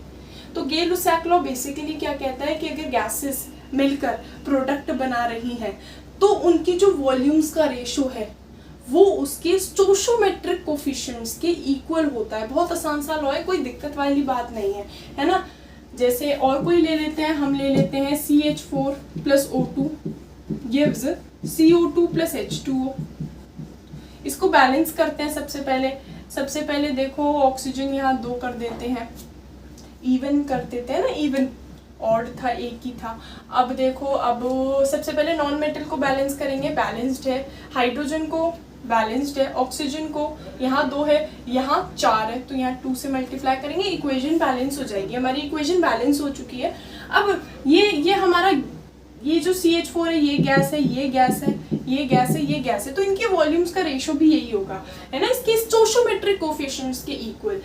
तो गे-लुसाक लॉ बेसिकली क्या कहता है कि अगर गैसेस मिलकर प्रोडक्ट बना रही हैं, तो उनकी जो वॉल्यूम्स का रेशो है वो उसके स्टोइकोमेट्रिक कोफिशिएंट्स के इक्वल होता है। बहुत आसान सा लॉ है, कोई दिक्कत वाली बात नहीं है ना। जैसे और कोई ले लेते हैं, हम ले लेते हैं CH4 + O2 gives CO2 + H2O। इसको बैलेंस करते हैं। सबसे पहले सबसे पहले देखो ऑक्सीजन यहाँ 2 कर देते हैं, इवन कर देते हैं ना, इवन ऑड था, एक ही था। अब देखो, अब सबसे पहले नॉन मेटल को बैलेंस करेंगे, बैलेंस्ड है। हाइड्रोजन को बैलेंस्ड है, ऑक्सीजन को यहाँ 2 है, यहाँ 4 है, तो यहाँ 2 से मल्टीप्लाई करेंगे, इक्वेशन बैलेंस हो जाएगी। हमारी इक्वेशन बैलेंस हो चुकी है। अब ये हमारा ये जो CH4 है, ये गैस है, ये गैस है, ये गैस है, ये गैस है, तो इनके वॉल्यूम्स का रेशो भी यही होगा, है ना, इसके स्टोइचोमेट्रिक कोफिशिएंट्स के इक्वल।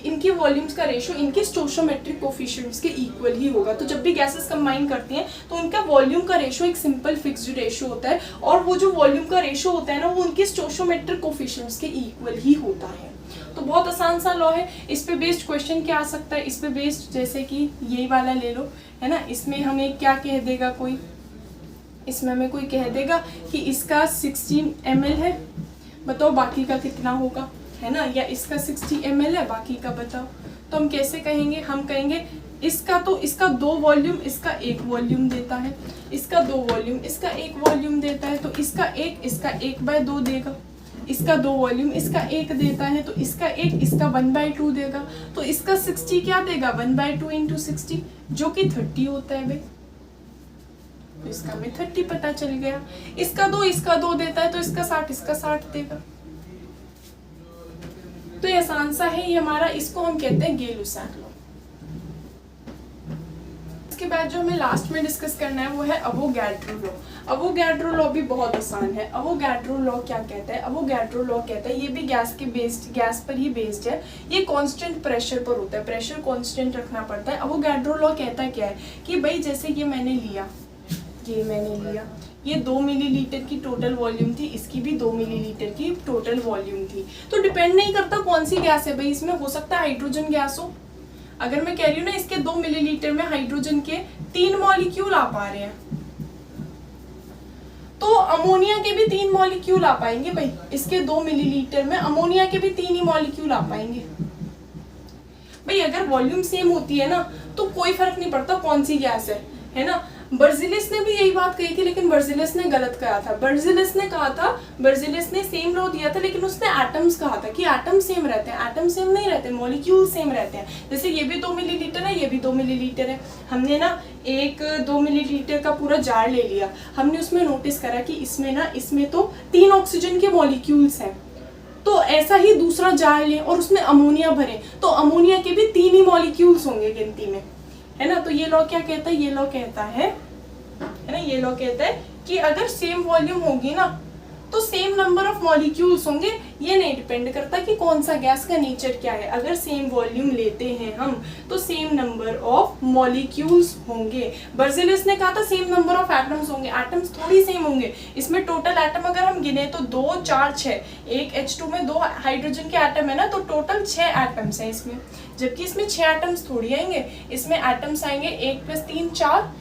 इनके वॉल्यूम्स का रेशो इनके स्टोइचोमेट्रिक कोफिशिएंट्स के इक्वल ही होगा। तो जब भी गैसेस कंबाइन करती हैं तो उनका वॉल्यूम का रेशो एक सिंपल फिक्स्ड रेशो होता है, और वो जो वॉल्यूम का रेशो होता है ना, वो उनके स्टोइचोमेट्रिक कोफिशिएंट्स के इक्वल ही होता है। तो बहुत आसान सा लॉ है। इस पे बेस्ड क्वेश्चन क्या आ सकता है, इस पे बेस्ड जैसे कि यही वाला ले लो, है ना, इसमें हमें क्या कह देगा कोई, इसमें हमें कोई कह देगा कि इसका 60 ml है, बताओ बाकी का कितना होगा, है ना, या इसका 60 ml है, बाकी का बताओ। तो हम कैसे कहेंगे, हम कहेंगे इसका तो इसका 2 वॉल्यूम, इसका 1 वॉल्यूम देता है, इसका 2 वॉल्यूम, इसका 1 वॉल्यूम देता है, तो इसका 1/2 देगा, इसका 2 वॉल्यूम, इसका 1 देता है, तो इसका 1, इसका 1/2 देगा, तो इसका 60 क्या देगा, 1/2 × 60, जो कि 30 होता है भाई। तो इसका में 30 पता चल गया। इसका 2 देता है, तो इसका 60 देगा। तो ये आसान सा है ये हमारा, इसको हम कहते हैं गेलुसाक लॉ। इसके बाद जो हमें लास्ट में डिस्कस करना है वो है अवोगाड्रो लॉ। अवोगाड्रो लॉ भी बहुत आसान है। अवोगाड्रो लॉ क्या कहता है, अवोगाड्रो लॉ कहता है, ये भी गैस पर ही बेस्ड है, ये कांस्टेंट प्रेशर पर होता है, प्रेशर कांस्टेंट रखना पड़ता है। अवोगाड्रो लॉ कहता है क्या है कि भाई जैसे ये मैंने लिया, ये 2 मिलीलीटर की टोटल वॉल्यूम थी, इसकी भी 2 मिलीलीटर की टोटल वॉल्यूम थी, तो डिपेंड नहीं करता कौन सी गैस है भाई, इसमें हो सकता है हाइड्रोजन गैस हो। अगर मैं कह रही हूँ ना इसके 2 मिलीलीटर में हाइड्रोजन के 3 मॉलिक्यूल आ पा रहे हैं, तो अमोनिया के भी 3 मॉलिक्यूल आ पाएंगे भाई, इसके 2 मिलीलीटर में अमोनिया के भी 3 ही मॉलिक्यूल आ पाएंगे भाई। अगर वॉल्यूम सेम होती है ना तो कोई फर्क नहीं पड़ता कौन सी गैस है ना। बर्जिलिस ने भी यही बात कही थी, लेकिन बर्जिलिस ने गलत कहा था। बर्जिलिस ने सेम लॉ दिया था, लेकिन उसने एटम्स कहा था कि एटम सेम रहते हैं, एटम सेम नहीं रहते, मॉलिक्यूल सेम रहते हैं। जैसे ये भी 2 मिलीलीटर है, ये भी 2 मिलीलीटर है, हमने ना एक 2 मिलीलीटर का पूरा जार ले लिया, हमने उसमें नोटिस करा कि इसमें तो 3 ऑक्सीजन के मॉलिक्यूल्स हैं, तो ऐसा ही दूसरा जार लें और उसमें अमोनिया भरें, तो अमोनिया के भी 3 ही मॉलिक्यूल्स होंगे गिनती में, है ना। तो ये लॉ क्या कहता है, ये लॉ कहता है ना, ये लॉ कहता है कि अगर सेम वॉल्यूम होगी ना तो सेम नंबर ऑफ मॉलिक्यूल्स होंगे। ये नहीं डिपेंड करता कि कौन सा गैस का नेचर क्या है, अगर सेम वॉल्यूम लेते हैं हम तो सेम नंबर ऑफ मॉलिक्यूल्स होंगे। बर्जिलिस ने कहा था सेम नंबर ऑफ एटम्स होंगे, एटम्स थोड़ी सेम होंगे। इसमें टोटल एटम अगर हम गिने तो 2, 4, 6, एक H2 में 2 हाइड्रोजन के एटम है ना, तो टोटल 6 एटम्स हैं इसमें, जबकि इसमें 6 एटम्स थोड़ी आएंगे, इसमें एटम्स आएंगे 1 + 3 4,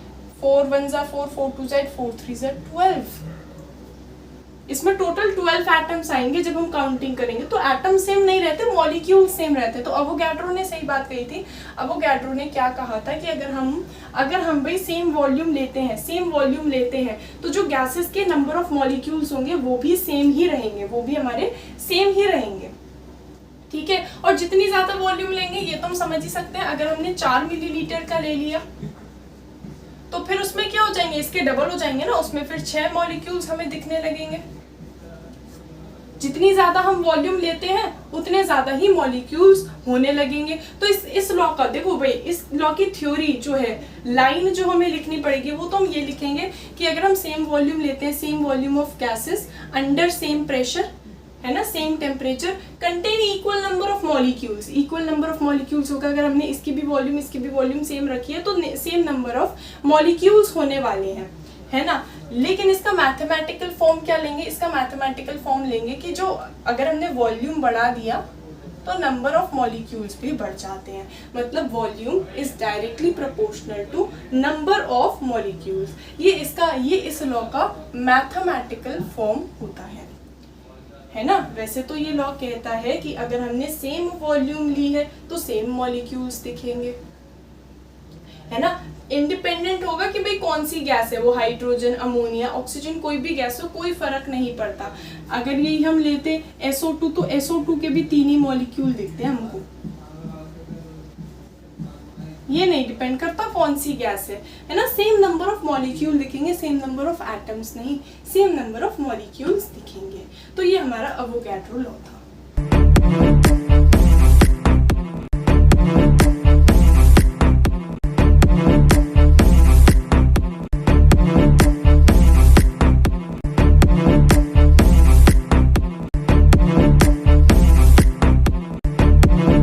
4 × 1 = 4, 4 × 2 = 8, 4 × 3 = 12। इसमें टोटल 12 एटम्स आएंगे जब हम काउंटिंग करेंगे। तो एटम सेम नहीं रहते, मॉलिक्यूल सेम रहते। तो अवोगाड्रो ने सही बात कही थी। अवोगाड्रो ने क्या कहा था कि अगर हम भाई सेम वॉल्यूम लेते हैं तो जो गैसेस के नंबर ऑफ मॉलिक्यूल्स होंगे वो भी सेम ही रहेंगे, वो भी हमारे सेम ही रहेंगे, ठीक है। और जितनी ज्यादा वॉल्यूम लेंगे ये तो हम समझ ही सकते हैं। अगर हमने 4 मिलीलीटर का ले लिया तो फिर उसमें क्या हो जाएंगे, इसके डबल हो जाएंगे ना, उसमें फिर 6 मॉलिक्यूल्स हमें दिखने लगेंगे। जितनी ज्यादा हम वॉल्यूम लेते हैं उतने ज्यादा ही मॉलिक्यूल्स होने लगेंगे। तो इस लॉ का देखो भाई, इस लॉ की थ्योरी जो है, लाइन जो हमें लिखनी पड़ेगी वो तो हम ये लिखेंगे कि अगर हम सेम वॉल्यूम लेते हैं, same volume of gases under same pressure, है ना, same temperature, contain equal number of molecules, equal number of molecules होगा। अगर हमने इसकी भी वॉल्यूम सेम रखी है तो सेम नंबर ऑफ मॉलिक्यूल्स होने वाले हैं, है ना। लेकिन इसका मैथमेटिकल फॉर्म क्या लेंगे, इसका मैथमेटिकल फॉर्म लेंगे कि जो अगर हमने वॉल्यूम बढ़ा दिया तो नंबर ऑफ मॉलिक्यूल्स भी बढ़ जाते हैं, मतलब volume is directly proportional to number of molecules. ये इस लॉ का मैथमेटिकल फॉर्म होता है ना। वैसे तो ये लॉ कहता है कि अगर हमने सेम वॉल्यूम ली है तो सेम मॉलिक्यूल्स दिखेंगे, है ना। इंडिपेंडेंट होगा कि भाई कौन सी गैस है, वो हाइड्रोजन, अमोनिया, ऑक्सीजन, कोई भी गैस हो, कोई फर्क नहीं पड़ता। अगर यही हम लेते SO2 तो SO2 के भी 3 ही मॉलिक्यूल दिखते हैं हमको। ये नहीं डिपेंड करता कौन सी गैस है ना। सेम नंबर ऑफ मॉलिक्यूल दिखेंगे, सेम नंबर ऑफ एटम्स नहीं, सेम नंबर ऑफ मॉलिक्यूल्स दिखेंगे। तो ये हमारा अवोगाड्रो लॉ था।